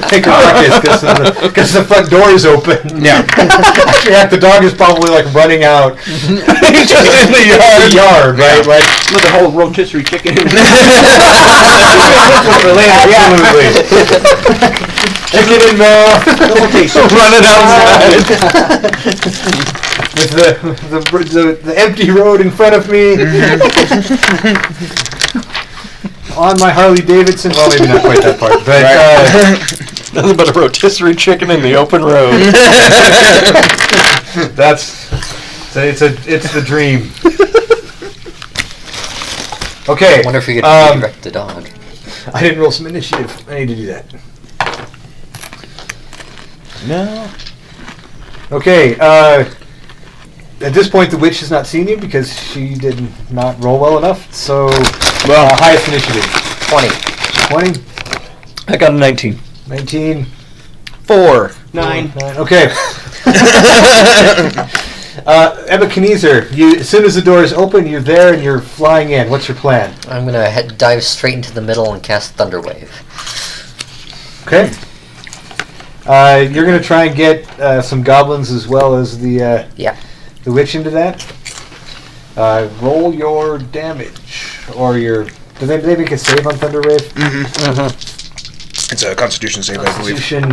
Speaker 2: Take a breakfast because the front door is open.
Speaker 3: Yeah.
Speaker 2: Actually, the dog is probably like running out. He's just in the yard, right? Like
Speaker 1: With the whole rotisserie chicken.
Speaker 2: absolutely. Chicken in mouth.
Speaker 4: Running outside.
Speaker 2: With the empty road in front of me. On my Harley Davidson. Well, maybe not quite that part, but
Speaker 4: Nothing but a rotisserie chicken in the open road.
Speaker 2: it's the dream. Okay.
Speaker 5: I wonder if we could
Speaker 2: um,
Speaker 5: redirect the dog.
Speaker 2: I didn't roll some initiative. I need to do that.
Speaker 3: No.
Speaker 2: Okay. At this point, the witch has not seen you because she did not roll well enough. So, highest initiative.
Speaker 5: 20.
Speaker 2: 20,
Speaker 4: I got a 19.
Speaker 2: 19,
Speaker 3: 4.
Speaker 1: 9.
Speaker 2: 9. Okay. Ebenezer, as soon as the door is open, you're there and you're flying in. What's your plan?
Speaker 5: I'm gonna dive straight into the middle and cast Thunderwave.
Speaker 2: Okay. You're gonna try and get some goblins as well as the the witch into that. Roll your damage or your. Do they make a save on Thunderwave?
Speaker 3: It's a Constitution save, I believe.
Speaker 2: Constitution.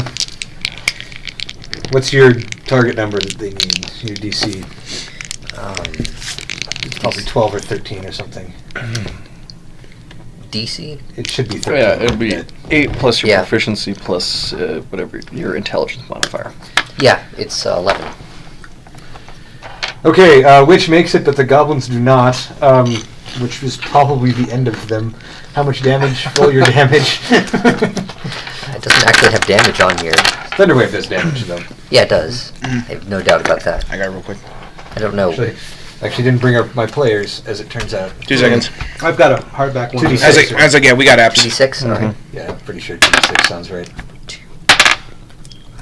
Speaker 2: What's your target number that they need? Your DC. It's probably 12 or 13 or something.
Speaker 5: DC?
Speaker 2: It should be 13.
Speaker 4: Yeah, it'll be 8 plus your
Speaker 5: Yeah.
Speaker 4: proficiency plus whatever your intelligence modifier.
Speaker 5: Yeah, it's 11.
Speaker 2: Okay, witch makes it, but the goblins do not. Which was probably the end of them. How much damage? Roll your damage.
Speaker 5: It doesn't actually have damage on here.
Speaker 2: Thunderwave does damage though.
Speaker 5: Yeah, it does. I have no doubt about that.
Speaker 3: I got it real quick.
Speaker 5: I don't know.
Speaker 2: Actually didn't bring up my players, as it turns out.
Speaker 3: 2 seconds.
Speaker 1: I've got a hardback one.
Speaker 2: 2d6.
Speaker 3: As I we got apps.
Speaker 5: D6? Alright.
Speaker 2: Yeah, I'm pretty sure 2d6 sounds right.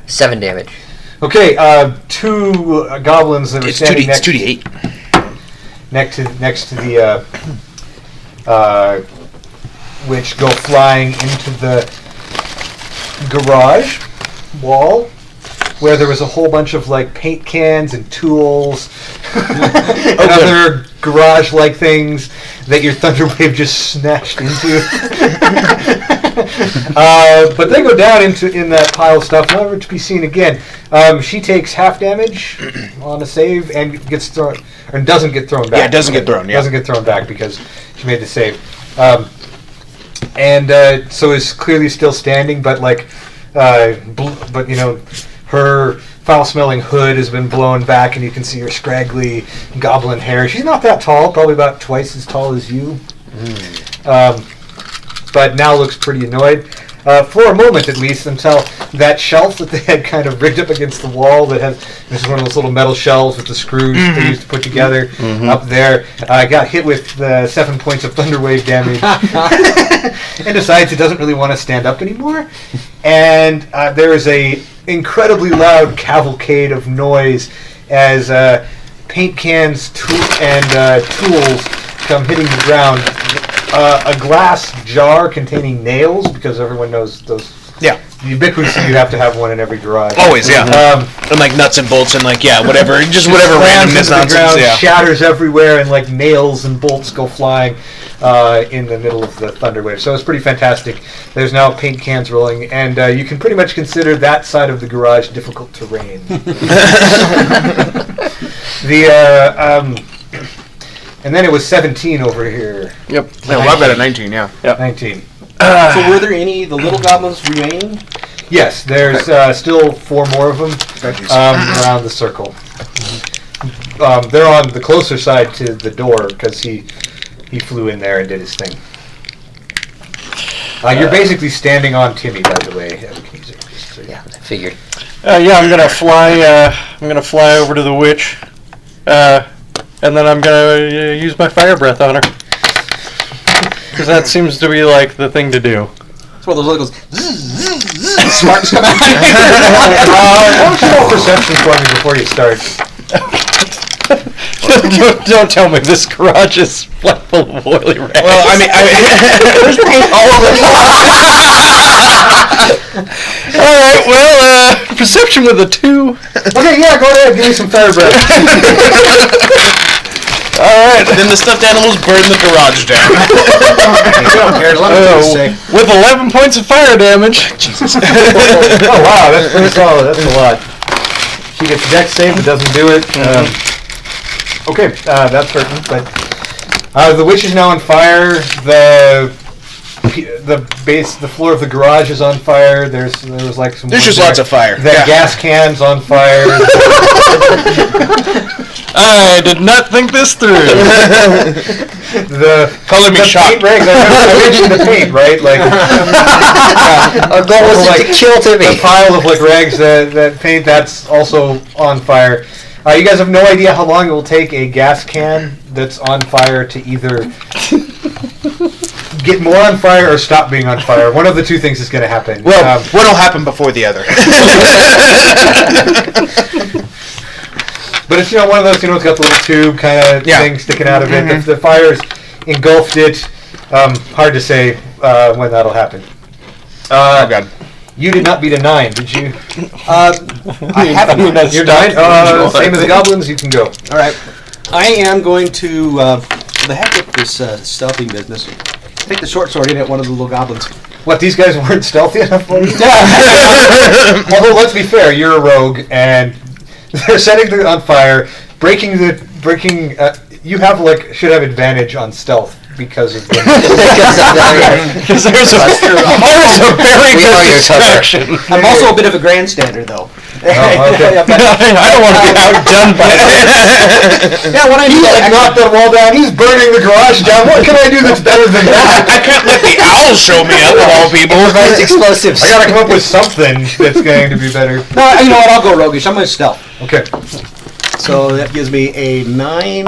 Speaker 5: 7 damage.
Speaker 2: Okay, 2 goblins that are
Speaker 3: It's
Speaker 2: standing
Speaker 3: 2D. It's 2d8.
Speaker 2: next to the which go flying into the garage wall where there was a whole bunch of like paint cans and tools and other garage-like things that your Thunderwave just snatched into. But they go down in that pile of stuff, never to be seen again. She takes half damage on a save and gets thrown, or doesn't get thrown back.
Speaker 3: Yeah, it doesn't get thrown. Yeah,
Speaker 2: doesn't get thrown back because she made the save. So is clearly still standing, but but her foul-smelling hood has been blown back, and you can see her scraggly goblin hair. She's not that tall, probably about twice as tall as you, but now looks pretty annoyed. For a moment, at least, until that shelf that they had kind of rigged up against the wall that has, this is one of those little metal shelves with the screws they used to put together up there, got hit with 7 points of Thunderwave damage and decides it doesn't really want to stand up anymore. And there is a incredibly loud cavalcade of noise as paint cans and tools come hitting the ground. A glass jar containing nails, because everyone knows those.
Speaker 3: Yeah.
Speaker 2: Ubiquitously, you have to have one in every garage.
Speaker 3: Always, yeah. And like nuts and bolts and whatever, just whatever randomness
Speaker 2: the
Speaker 3: nonsense.
Speaker 2: ground,
Speaker 3: Yeah.
Speaker 2: shatters everywhere, and like nails and bolts go flying in the middle of the Thunderwave. So it's pretty fantastic. There's now paint cans rolling, and you can pretty much consider that side of the garage difficult terrain. And then it was 17 over here.
Speaker 4: Yep.
Speaker 3: Yeah, well, I've got a 19. Yeah.
Speaker 2: 19.
Speaker 1: So were there any the little goblins remaining?
Speaker 2: Yes, there's still 4 more of them around the circle. They're on the closer side to the door because he flew in there and did his thing. You're basically standing on Timmy, by the way.
Speaker 5: Yeah, I figured.
Speaker 4: I'm gonna fly over to the witch, and then I'm gonna use my fire breath on her, because that seems to be like the thing to do.
Speaker 1: It's one of those little sparks come out.
Speaker 2: Why don't you roll perception for me before you start?
Speaker 4: Don't tell me this garage is full of oily rags.
Speaker 3: Well, I mean,
Speaker 1: There's paint all over the
Speaker 4: all right. Well, perception with a 2.
Speaker 2: Okay, yeah, go ahead. Give me some fire breath.
Speaker 4: All right.
Speaker 3: then the stuffed animals burn the garage down.
Speaker 4: With 11 points of fire damage.
Speaker 3: Jesus.
Speaker 2: Oh wow, that's pretty solid. That's a lot. She gets dex save, but doesn't do it. Okay, that's hurting. But the witch is now on fire. The floor of the garage is on fire. There was like some.
Speaker 3: There's just lots of fire.
Speaker 2: That gas can's on fire.
Speaker 4: I did not think this through.
Speaker 3: Color me
Speaker 2: the
Speaker 3: shocked.
Speaker 2: paint rags. I mentioned the paint, right? Like
Speaker 5: Our goal was to kill Timmy.
Speaker 2: the pile of like rags that paint that's also on fire. You guys have no idea how long it will take a gas can that's on fire to either get more on fire or stop being on fire. One of the two things is going to happen.
Speaker 3: Well, one will happen before the other.
Speaker 2: But it's one of those, it's got the little tube kind of thing sticking out of it. If the fire's engulfed it, hard to say when that'll happen.
Speaker 3: Oh God.
Speaker 2: You did not beat a 9, did you?
Speaker 1: I haven't.
Speaker 2: You're 9? Same as the goblins, you can go.
Speaker 1: All right. I am going to, for the heck with this stealthy business, take the short sword in at one of the little goblins.
Speaker 2: What, these guys weren't stealthy enough for you? Although, let's be fair, you're a rogue, and they're setting it on fire, breaking, you should have advantage on stealth because of
Speaker 4: Because there's always a very good distraction.
Speaker 1: I'm also a bit of a grandstander, though.
Speaker 2: okay.
Speaker 4: I don't want to be outdone by that.
Speaker 1: Yeah, when I do that,
Speaker 2: knocked that wall down, he's burning the garage down. What can I do that's better than that?
Speaker 3: I can't let the owl show me up of all people.
Speaker 5: Improvised explosives.
Speaker 2: I gotta come up with something that's going to be better.
Speaker 1: No, you know what? I'll go roguish. I'm going to stealth.
Speaker 2: Okay.
Speaker 1: So that gives me a 9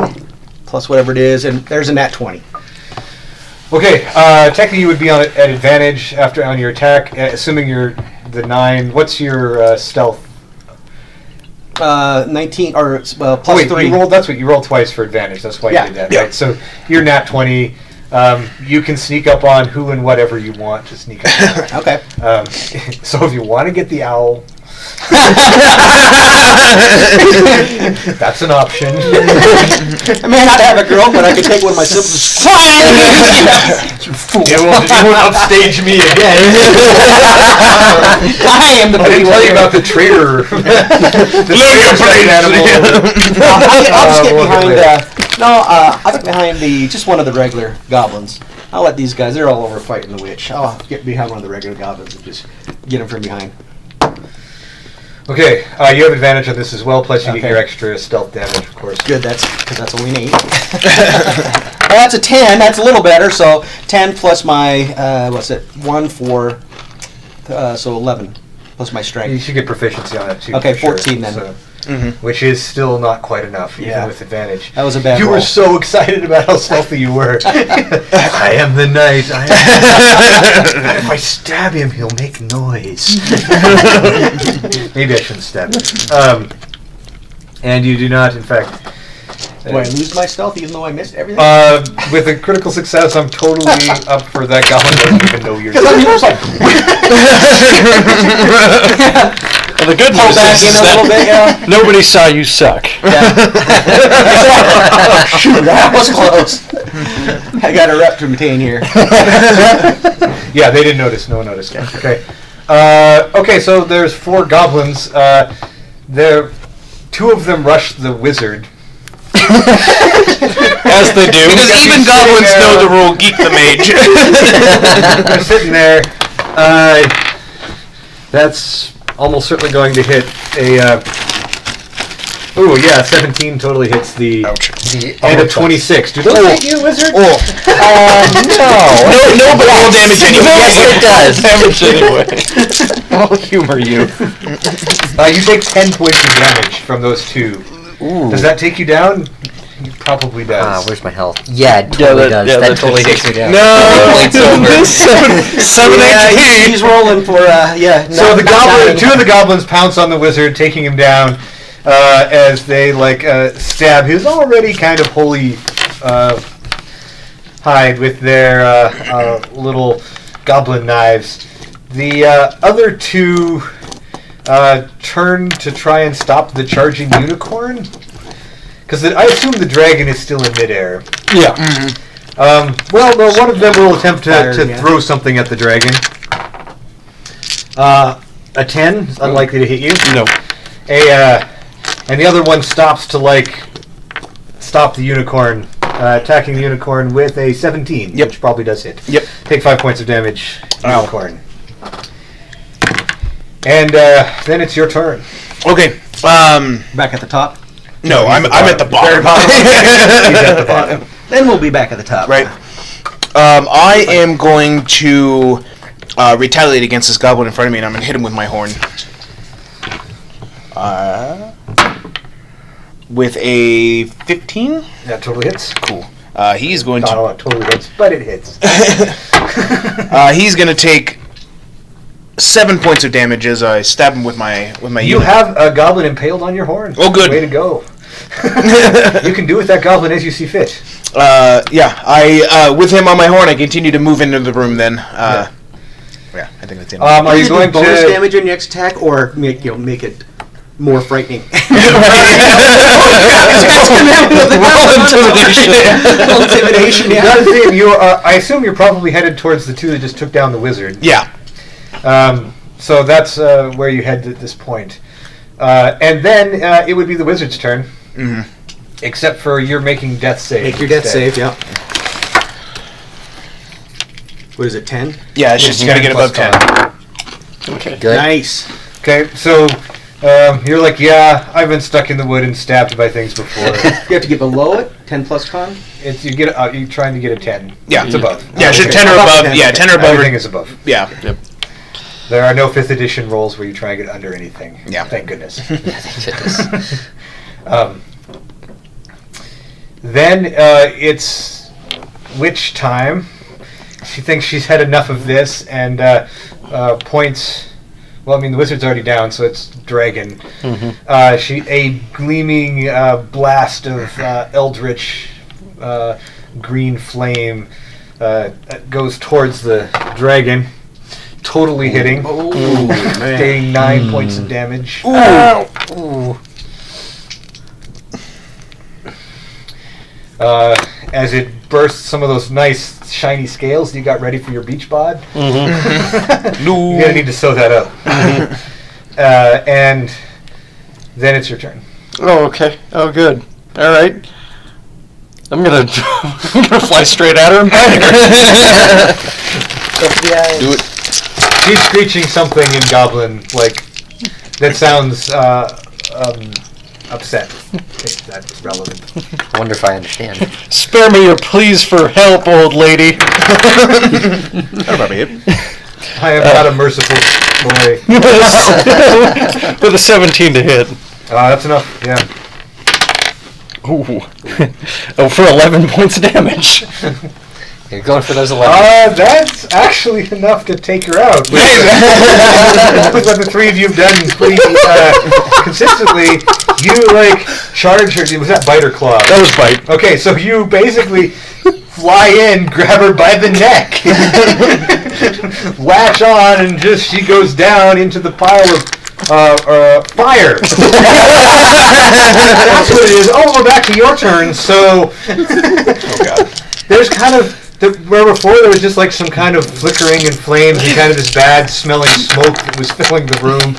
Speaker 1: plus whatever it is, and there's a nat 20.
Speaker 2: Okay, technically you would be at advantage on your attack, assuming you're the 9. What's your stealth?
Speaker 1: 19 or plus
Speaker 2: wait,
Speaker 1: 3.
Speaker 2: You rolled twice for advantage. That's why you did that, right? So you're nat 20. You can sneak up on who and whatever you want to sneak up on.
Speaker 1: Okay.
Speaker 2: So if you want to get the owl, That's an option.
Speaker 1: I may not have a girl, but I can take one of my simplest.
Speaker 2: You won't upstage me again.
Speaker 1: I am the
Speaker 2: I didn't tell you about the traitor.
Speaker 1: I'll just get
Speaker 2: we'll
Speaker 1: behind.
Speaker 2: get
Speaker 1: I'll get behind just one of the regular goblins. I'll let these guys. They're all over fighting the witch. I'll get behind one of the regular goblins and just get them from behind.
Speaker 2: Okay, you have advantage on this as well. Plus, you get
Speaker 1: Okay.
Speaker 2: your extra stealth damage, of course.
Speaker 1: Good. Because that's all we need. Well, that's a 10. That's a little better. So 10 plus my 1 4, so 11 plus my
Speaker 2: You
Speaker 1: strength.
Speaker 2: should get proficiency on it too.
Speaker 1: Okay,
Speaker 2: for sure.
Speaker 1: 14 then.
Speaker 2: So, which is still not quite enough, even
Speaker 1: Yeah.
Speaker 2: with advantage.
Speaker 1: That was a bad
Speaker 2: You
Speaker 1: roll.
Speaker 2: were so excited about how stealthy you were. I am the knight. If I stab him, he'll make noise. Maybe I shouldn't stab him. And you do not, in fact.
Speaker 1: Do I lose my stealth even though I missed everything?
Speaker 2: With a critical success, I'm totally up for that. Goblin doesn't even know you're.
Speaker 1: Because I mean, I was like,
Speaker 4: Well, the good
Speaker 1: pull
Speaker 4: news
Speaker 1: back
Speaker 4: is
Speaker 1: in a little bit. Yeah.
Speaker 4: nobody saw you suck.
Speaker 1: Shoot, that was close. I got a rep to maintain here.
Speaker 2: Yeah, they didn't notice. No one noticed. Okay. Okay, so there's 4 goblins. Two of them rush the wizard.
Speaker 4: As they do.
Speaker 3: Because even goblins know the rule, Geek the Mage.
Speaker 2: They're sitting there. That's almost certainly going to hit a. 17 totally hits the.
Speaker 3: Ouch.
Speaker 2: And a 26. Do those hit you, wizard?
Speaker 3: No but roll damage anyway.
Speaker 5: Yes, it does.
Speaker 4: Damage anyway. I'll humor you.
Speaker 2: You take 10 points of damage from those 2. Does that take you down? It probably does.
Speaker 5: Where's my health? Yeah, it totally does.
Speaker 4: yeah,
Speaker 5: that
Speaker 4: that
Speaker 5: totally
Speaker 4: takes
Speaker 5: takes me down.
Speaker 4: No!
Speaker 5: Points over.
Speaker 4: 7 HP.
Speaker 1: He's rolling for
Speaker 2: So the goblin, 2 of the goblins pounce on the wizard, taking him down as they stab his already kind of holy hide with their little goblin knives. The other 2 turn to try and stop the charging unicorn, because I assume the dragon is still in midair.
Speaker 4: Yeah.
Speaker 2: Well, no, one of them will attempt
Speaker 1: Fire,
Speaker 2: to
Speaker 1: yeah.
Speaker 2: throw something at the dragon. A 10 is unlikely to hit you.
Speaker 4: No.
Speaker 2: And the other one stops to stop the unicorn, attacking the unicorn with a 17,
Speaker 3: Yep.
Speaker 2: which probably does hit.
Speaker 3: Yep.
Speaker 2: Take 5 points of damage,
Speaker 3: Ow.
Speaker 2: unicorn. And then it's your turn.
Speaker 3: Okay.
Speaker 1: back at the top.
Speaker 3: No, I'm at the bottom.
Speaker 2: He's at the bottom.
Speaker 1: Then we'll be back at the top.
Speaker 3: Right. I am going to retaliate against this goblin in front of me, and I'm going to hit him with my horn. With a 15?
Speaker 2: That totally hits.
Speaker 3: Cool. He's going
Speaker 2: Not a
Speaker 3: to
Speaker 2: lot totally hits, but it hits.
Speaker 3: he's going to take 7 points of damage as I stab him with my
Speaker 2: You have a goblin impaled on your horn.
Speaker 3: Oh, good.
Speaker 2: Way to go. You can do with that goblin as you see fit.
Speaker 3: Yeah, I with him on my horn, I continue to move into the room. Then, yeah, I think that's it.
Speaker 2: Are you
Speaker 1: Is it
Speaker 2: going
Speaker 1: bonus
Speaker 2: to
Speaker 1: damage on your next attack, or make it more frightening? Intimidation.
Speaker 2: You
Speaker 1: Yeah.
Speaker 2: gotta see, you are, I assume you're probably headed towards the 2 that just took down the wizard.
Speaker 3: Yeah.
Speaker 2: So that's where you head at this point. And then it would be the wizard's turn.
Speaker 3: Mm-hmm.
Speaker 2: Except for you're making death save.
Speaker 1: Make your death
Speaker 2: instead.
Speaker 1: save. Yeah. What is it? 10.
Speaker 3: Yeah, it's just you gotta get above 10.
Speaker 4: Okay.
Speaker 5: Good.
Speaker 1: Nice.
Speaker 2: Okay, so you're like, yeah, I've been stuck in the wood and stabbed by things before.
Speaker 1: You have to get below it. 10 plus con.
Speaker 2: It's you're trying to get a 10.
Speaker 3: Yeah.
Speaker 2: It's above.
Speaker 3: Yeah, should
Speaker 1: Okay.
Speaker 3: 10 or
Speaker 1: Above
Speaker 3: above.
Speaker 1: 10,
Speaker 3: Yeah,
Speaker 1: okay.
Speaker 3: 10 or above.
Speaker 2: Everything is above.
Speaker 3: Yeah.
Speaker 2: There are no 5th edition rolls where you try and get under anything.
Speaker 3: Yeah.
Speaker 2: Thank goodness.
Speaker 5: Thank goodness.
Speaker 2: Then it's witch time. She thinks she's had enough of this and points. Well, I mean, the wizard's already down, so it's dragon. A gleaming blast of eldritch green flame goes towards the dragon. totally hitting,
Speaker 1: Oh, man.
Speaker 2: taking 9 points of damage.
Speaker 5: Ooh.
Speaker 2: As it bursts some of those nice shiny scales you got ready for your beach bod.
Speaker 4: Mm-hmm.
Speaker 2: You're gonna need to sew that up. And then it's your turn.
Speaker 4: Oh, okay. Oh, good. All right. I'm gonna fly straight at her and bite her.
Speaker 3: Do it.
Speaker 2: She's screeching something in Goblin, like, that sounds upset, if that's relevant.
Speaker 5: I wonder if I understand.
Speaker 4: Spare me your pleas for help, old lady.
Speaker 3: That'll probably hit.
Speaker 2: I am not a merciful boy.
Speaker 4: With a 17 to hit.
Speaker 2: That's enough, yeah.
Speaker 4: Ooh. Oh, for 11 points of damage.
Speaker 5: You're going for those 11.
Speaker 2: That's actually enough to take her out. With what the three of you have done pretty consistently, you, like, charge her. Was that bite or claw?
Speaker 4: That was bite.
Speaker 2: Okay, so you basically fly in, grab her by the neck, latch on, and just she goes down into the pile of fire. That's what it is. Oh, we're back to your turn. So,
Speaker 3: Oh god.
Speaker 2: there's kind of where before there was just like some kind of flickering and flames and kind of this bad smelling smoke that was filling the room.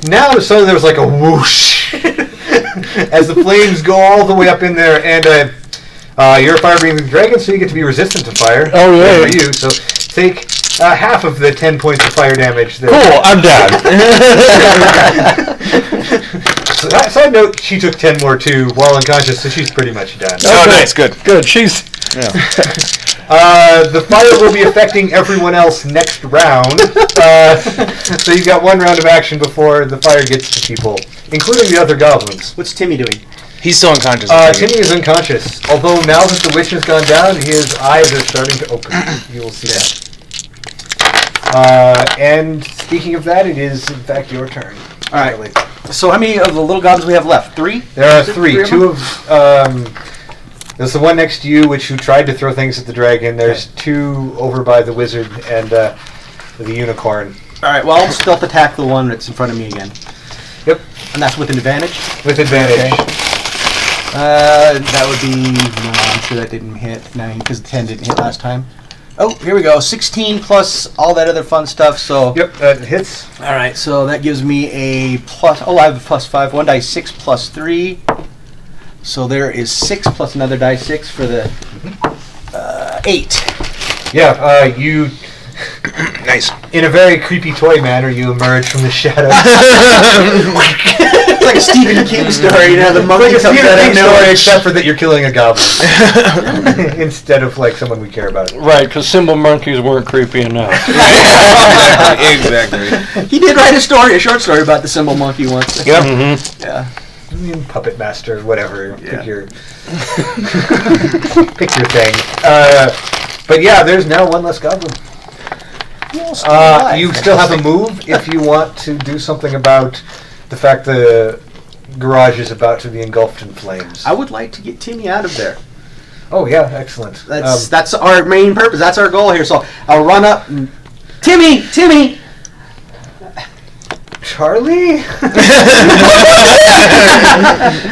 Speaker 2: Now suddenly there was like a whoosh as the flames go all the way up in there, and you're a fire-breathing dragon, so you get to be resistant to fire.
Speaker 4: Oh, yeah.
Speaker 2: For you, so take half of the 10 points of fire damage. That
Speaker 4: Cool, I'm down.
Speaker 2: Side note: she took 10 more too while unconscious, so she's pretty much done.
Speaker 3: Oh,
Speaker 4: Okay.
Speaker 3: nice. Good.
Speaker 4: Good, she's...
Speaker 3: Yeah.
Speaker 2: The fire will be affecting everyone else next round. So you've got one round of action before the fire gets to people, including the other goblins.
Speaker 1: What's Timmy doing?
Speaker 3: He's still unconscious. I think.
Speaker 2: Timmy is unconscious, although now that the witch has gone down, his eyes are starting to open. You will see that. And speaking of that, it is in fact your turn.
Speaker 1: All right. So how many of the little goblins we have left? 3?
Speaker 2: There are
Speaker 1: Is it
Speaker 2: three.
Speaker 1: of
Speaker 2: Two
Speaker 1: them?
Speaker 2: of there's the one next to you, who tried to throw things at the dragon. There's two over by the wizard and the unicorn.
Speaker 1: All right. Well, I'll stealth attack the one that's in front of me again.
Speaker 2: Yep,
Speaker 1: And that's with an advantage.
Speaker 2: with advantage.
Speaker 1: That would be. No, I'm sure that didn't hit. 9 because 10 didn't hit last time. Oh, here we go. 16 plus all that other fun stuff. So.
Speaker 2: Yep, that hits.
Speaker 1: All right. So that gives me a plus. Oh, I have a plus 5. One die 6 plus 3. So there is 6 plus another die 6 for the 8.
Speaker 2: Yeah, you,
Speaker 3: Nice.
Speaker 2: in a very creepy toy manner, you emerge from the shadows.
Speaker 1: It's like a Stephen King story, you know, the monkey
Speaker 2: Like a
Speaker 1: comes
Speaker 2: Stephen
Speaker 1: out
Speaker 2: King
Speaker 1: of
Speaker 2: story,
Speaker 1: nowhere.
Speaker 2: except for that you're killing a goblin instead of like someone we care about.
Speaker 4: Right, because symbol monkeys weren't creepy enough.
Speaker 3: Exactly.
Speaker 1: He did write a short story about the symbol monkey once.
Speaker 3: Yep.
Speaker 4: Mm-hmm.
Speaker 1: Yeah.
Speaker 2: I mean, Puppet Master, whatever.
Speaker 1: Yeah.
Speaker 2: Pick your thing. But yeah, there's now one less goblin. You still have a move if you want to do something about the fact the garage is about to be engulfed in flames.
Speaker 1: I would like to get Timmy out of there.
Speaker 2: Oh yeah, excellent.
Speaker 1: That's our main purpose. That's our goal here. So I'll run up and Timmy.
Speaker 2: Charlie?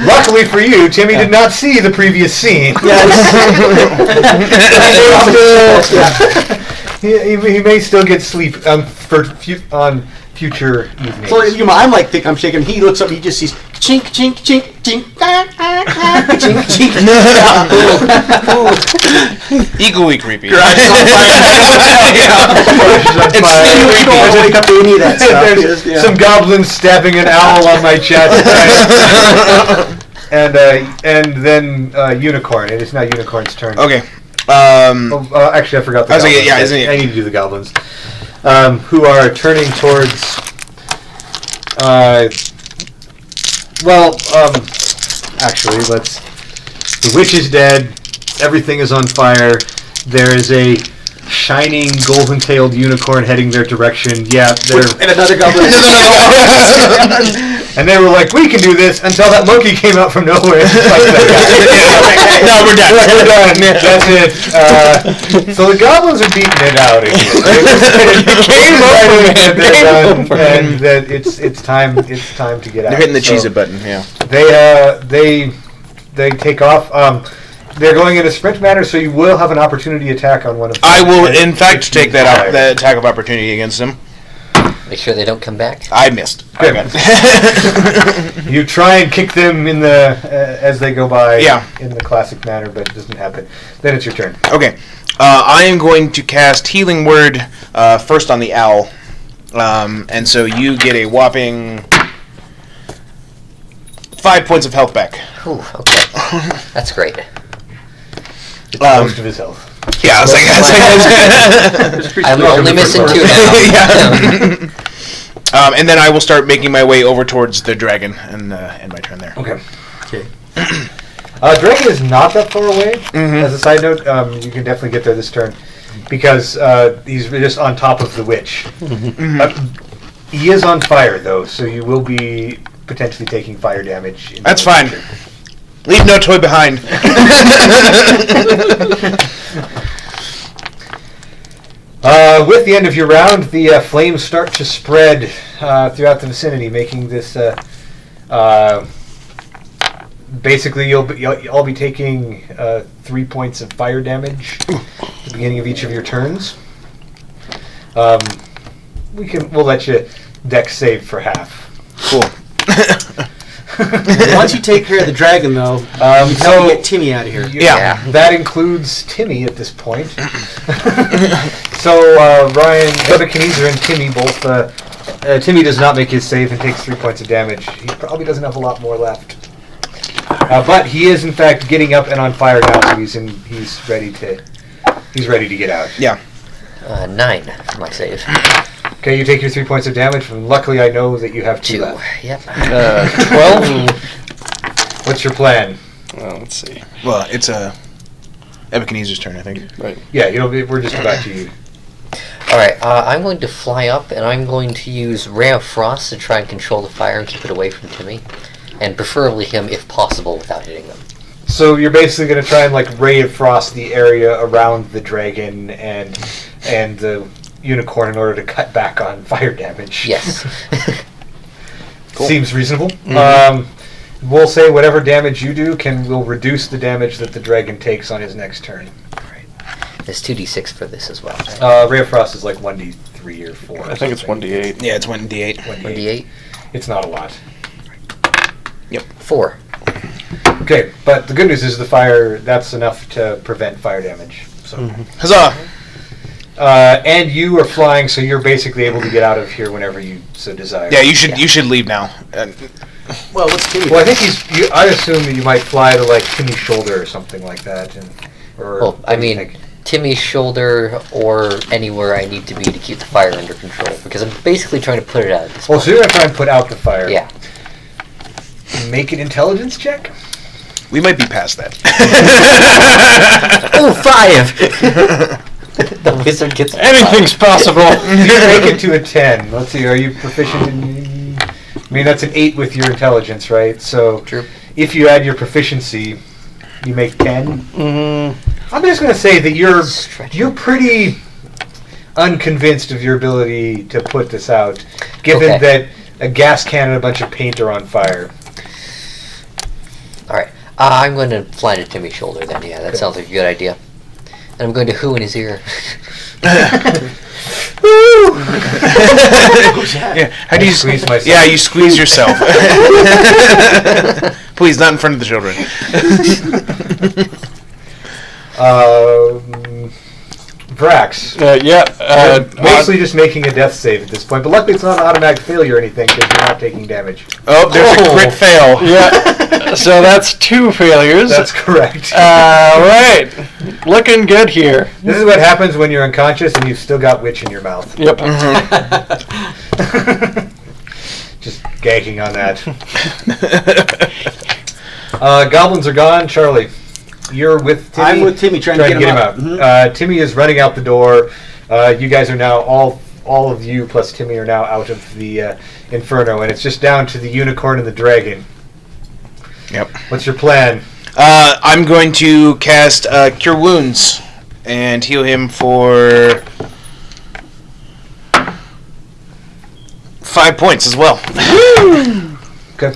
Speaker 2: Luckily for you, Timmy did not see the previous scene. He may still get sleep on future evenings.
Speaker 1: So I'm like, I'm shaking. He looks up. He just sees chink, chink, chink, chink, chink, chink.
Speaker 3: Equally creepy.
Speaker 1: Garage is on fire.
Speaker 2: It's
Speaker 1: You don't want to wake up to any of that stuff.
Speaker 2: There's
Speaker 1: Yeah.
Speaker 2: some goblins stabbing an owl on my chest. And then unicorn. It is now unicorn's turn.
Speaker 3: Okay.
Speaker 2: Actually, I forgot the
Speaker 3: I was
Speaker 2: goblins.
Speaker 3: like, yeah, isn't it?
Speaker 2: I need to do the goblins. Who are turning towards... actually, let's... The witch is dead. Everything is on fire. There is a shining golden-tailed unicorn heading their direction. Yeah, they're...
Speaker 1: And another goblin.
Speaker 2: And they were like, we can do this, until that monkey came out from nowhere. And just like,
Speaker 3: No, we're done.
Speaker 2: we're done. That's it. So the goblins are beating it out again.
Speaker 4: Game over, man.
Speaker 2: They're done,
Speaker 4: Game over.
Speaker 2: and that it's time to get out.
Speaker 3: They're hitting the
Speaker 2: So
Speaker 3: cheese it button. Yeah.
Speaker 2: They take off. They're going in a sprint manner, so you will have an opportunity attack on one of them.
Speaker 3: I will,
Speaker 2: And
Speaker 3: in fact,
Speaker 2: it's
Speaker 3: take that
Speaker 2: fire.
Speaker 3: the attack of opportunity against them.
Speaker 5: Make sure they don't come back.
Speaker 3: I missed.
Speaker 2: Good.
Speaker 3: Okay.
Speaker 2: You try and kick them in the as they go by.
Speaker 3: Yeah.
Speaker 2: In the classic manner, but it doesn't happen. Then it's your turn.
Speaker 3: Okay. I am going to cast Healing Word first on the owl. And so you get a whopping 5 points of health back.
Speaker 5: Ooh, okay. That's great.
Speaker 2: It's most of his health.
Speaker 3: Yeah, I was like,
Speaker 5: I'm only missing 2 now.
Speaker 3: Yeah. And then I will start making my way over towards the dragon and end my turn there.
Speaker 2: Okay.
Speaker 1: Okay.
Speaker 2: Dragon is not that far away.
Speaker 3: Mhm.
Speaker 2: As a side note, you can definitely get there this turn because he's just on top of the witch. He is on fire though, so you will be potentially taking fire damage. In
Speaker 3: That's
Speaker 2: the
Speaker 3: fine.
Speaker 2: future.
Speaker 3: Leave no toy behind.
Speaker 2: With the end of your round, the flames start to spread throughout the vicinity, making this. Basically, you'll all be taking 3 points of fire damage at the beginning of each of your turns. We'll let you dex save for half.
Speaker 3: Cool.
Speaker 1: Once you take care of the dragon, though, you
Speaker 2: so-
Speaker 1: help me get Timmy out of here.
Speaker 3: Yeah.
Speaker 2: That includes Timmy at this point. So Ryan, Ebenezer, and Timmy both. Timmy does not make his save and takes 3 points of damage. He probably doesn't have a lot more left. But he is in fact getting up and on fire now, so he's ready to get out.
Speaker 3: Yeah.
Speaker 5: 9 for my save.
Speaker 2: Okay, you take your 3 points of damage, and luckily I know that you have 2
Speaker 5: 2.
Speaker 2: left.
Speaker 5: Yep.
Speaker 4: 12.
Speaker 2: What's your plan?
Speaker 4: Let's see.
Speaker 3: Well, it's Ebonezer's turn, I think.
Speaker 4: Right.
Speaker 2: Yeah, we're just about to you.
Speaker 5: Alright, I'm going to fly up and I'm going to use Ray of Frost to try and control the fire and keep it away from Timmy. And preferably him if possible without hitting them.
Speaker 2: So you're basically going to try and like ray of frost the area around the dragon and the unicorn in order to cut back on fire damage.
Speaker 5: Yes.
Speaker 3: Cool.
Speaker 2: Seems reasonable.
Speaker 3: Mm-hmm.
Speaker 2: We'll say whatever damage you do will reduce the damage that the dragon takes on his next turn.
Speaker 5: There's 2d6 for this as well.
Speaker 2: Ray of Frost is like 1d3 or 4.
Speaker 4: I think it's 1d8.
Speaker 3: Yeah, it's 1d8.
Speaker 5: 1d8.
Speaker 2: It's not a lot.
Speaker 5: 4.
Speaker 2: Okay, but the good news is the fire, that's enough to prevent fire damage. So,
Speaker 3: Huzzah!
Speaker 2: and you are flying, so you're basically able to get out of here whenever you so desire.
Speaker 3: Yeah, you should leave now.
Speaker 1: Well, what's Timmy?
Speaker 2: Well, I think I assume that you might fly to like Timmy's shoulder or something like that, or.
Speaker 5: Well, I
Speaker 2: what do you
Speaker 5: mean,
Speaker 2: think?
Speaker 5: Timmy's shoulder or anywhere I need to be to keep the fire under control. Because I'm basically trying to put it out at this
Speaker 2: Well,
Speaker 5: point.
Speaker 2: so you're gonna try and put out the fire.
Speaker 5: Yeah.
Speaker 2: Make an intelligence check.
Speaker 3: We might be past that.
Speaker 5: Oh, 5! The wizard gets
Speaker 4: Anything's possible.
Speaker 2: You make it to a 10. Let's see. Are you proficient in? I mean, that's an 8 with your intelligence, right? So,
Speaker 5: True.
Speaker 2: if you add your proficiency, you make 10.
Speaker 4: Mm-hmm.
Speaker 2: I'm just gonna say that
Speaker 5: Stretch.
Speaker 2: you're pretty unconvinced of your ability to put this out, given
Speaker 5: Okay.
Speaker 2: that a gas can and a bunch of paint are on fire.
Speaker 5: Alright. I'm going to fly to Timmy's shoulder then, yeah. That sounds like a good idea. And I'm going to hoo in his ear.
Speaker 3: Yeah, how do you
Speaker 2: squeeze myself?
Speaker 3: Yeah, you squeeze yourself. Please, not in front of the children.
Speaker 2: Vrax. Basically just making a death save at this point, but luckily it's not an automatic failure or anything because you're not taking damage.
Speaker 3: Oh, there's a crit fail.
Speaker 4: Yeah. So that's 2 failures.
Speaker 2: That's correct.
Speaker 4: Right. Looking good here.
Speaker 2: This is what happens when you're unconscious and you've still got witch in your mouth.
Speaker 4: Yep.
Speaker 2: Just gagging on that. Goblins are gone. Charlie, you're with Timmy.
Speaker 1: I'm with Timmy trying to get him out. Mhm.
Speaker 2: Timmy is running out the door. You guys are now all all of you plus Timmy are now out of the Inferno, and it's just down to the unicorn and the dragon.
Speaker 3: Yep.
Speaker 2: What's your plan?
Speaker 3: I'm going to cast Cure Wounds and heal him for 5 points as well.
Speaker 2: Okay.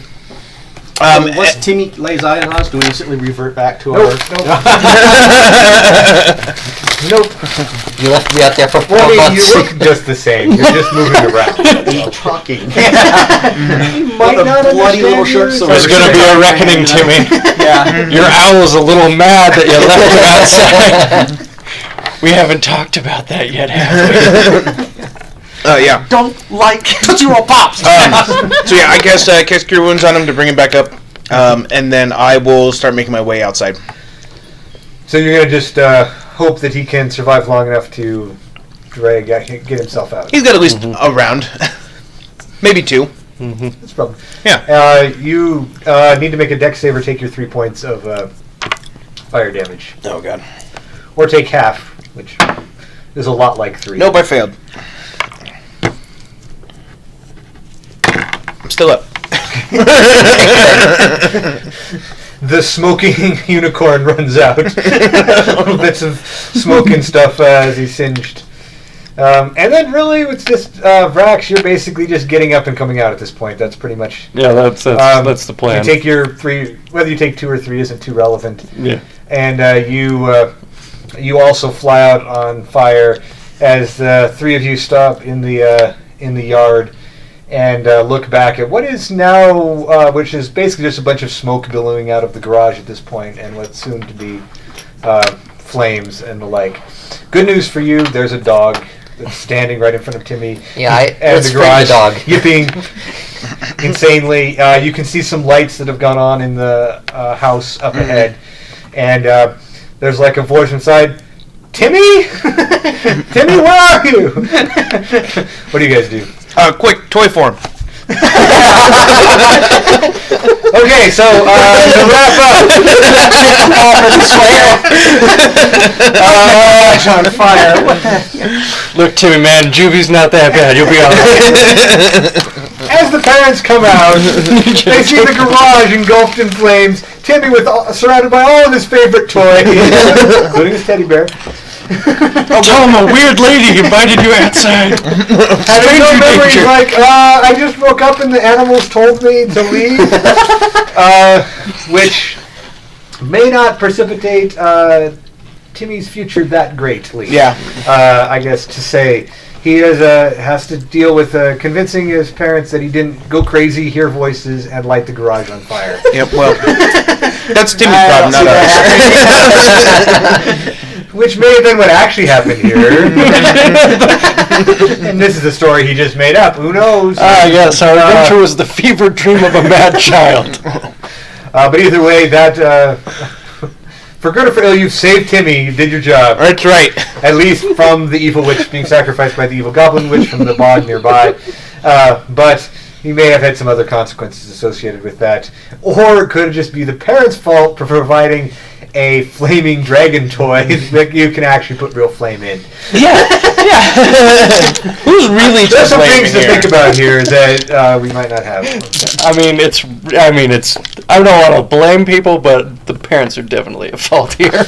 Speaker 1: Once Timmy lays eyes on us, do we instantly revert back to
Speaker 2: Nope.
Speaker 1: our...
Speaker 2: Nope.
Speaker 5: You left me out there for 4
Speaker 2: Well, I mean,
Speaker 5: months.
Speaker 2: you look just the same. You're just moving around.
Speaker 1: Talking.
Speaker 2: Might not
Speaker 1: bloody little
Speaker 2: understand
Speaker 1: short
Speaker 2: you.
Speaker 1: sword.
Speaker 4: There's going to be a reckoning, Timmy.
Speaker 1: Yeah.
Speaker 4: Your owl's a little mad that you left him outside. We haven't talked about that yet, have we?
Speaker 3: Yeah.
Speaker 1: Don't like Tootsie Roll Pops.
Speaker 3: So yeah, I cast Cure Wounds on him to bring him back up, and then I will start making my way outside.
Speaker 2: So you're gonna just hope that he can survive long enough to get himself out.
Speaker 3: He's got at least a round, maybe 2.
Speaker 2: That's probably.
Speaker 3: Yeah.
Speaker 2: You need to make a dex save or take your 3 points of fire damage,
Speaker 3: Oh god.
Speaker 2: or take half, which is a lot like 3.
Speaker 3: Nope, I failed. I'm still up.
Speaker 2: The smoking unicorn runs out. Little bits of smoke and stuff as he's singed. And then really it's just Vrax, you're basically just getting up and coming out at this point. That's pretty much...
Speaker 4: Yeah, that's the plan.
Speaker 2: You take your 3... Whether you take 2 or 3 isn't too relevant.
Speaker 4: Yeah.
Speaker 2: And you also fly out on fire as the 3 of you stop in the yard and look back at what is now, which is basically just a bunch of smoke billowing out of the garage at this point, and what's soon to be flames and the like. Good news for you, there's a dog that's standing right in front of Timmy.
Speaker 5: Yeah,
Speaker 2: and
Speaker 5: let's
Speaker 2: the
Speaker 5: frame
Speaker 2: garage
Speaker 5: the dog.
Speaker 2: yipping insanely. You can see some lights that have gone on in the house up ahead, and there's like a voice inside. Timmy? Timmy, where are you? What do you guys do?
Speaker 3: Quick, toy form.
Speaker 2: Okay, so to wrap up, on fire.
Speaker 4: Look, Timmy, man, Juvie's not that bad. You'll be all right.
Speaker 2: As the parents come out, they see the garage engulfed in flames. Timmy surrounded by all of his favorite toys, including his teddy bear.
Speaker 4: Tell him a weird lady invited you outside.
Speaker 2: Having no
Speaker 4: Stranger
Speaker 2: memories,
Speaker 4: danger.
Speaker 2: like, I just woke up and the animals told me to leave. Which may not precipitate Timmy's future that greatly.
Speaker 3: Yeah.
Speaker 2: I guess to say. He has to deal with convincing his parents that he didn't go crazy, hear voices, and light the garage on fire.
Speaker 3: Yep, well, that's Timmy's problem, not ours.
Speaker 2: Which may have been what actually happened here. And this is a story he just made up. Who knows?
Speaker 4: Yes, our adventure was the fever dream of a mad child.
Speaker 2: But either way, that for good or for ill, you've saved Timmy. You did your job.
Speaker 3: That's right.
Speaker 2: At least from the evil witch being sacrificed by the evil goblin witch from the bog nearby. But he may have had some other consequences associated with that. Or it could just be the parents' fault for providing a flaming dragon toy that you can actually put real flame in.
Speaker 3: Yeah. Who's really
Speaker 2: There's
Speaker 3: just
Speaker 2: some
Speaker 3: blaming
Speaker 2: things to
Speaker 3: here?
Speaker 2: think about here that we might not have.
Speaker 4: I don't want to blame people, but the parents are definitely at fault here.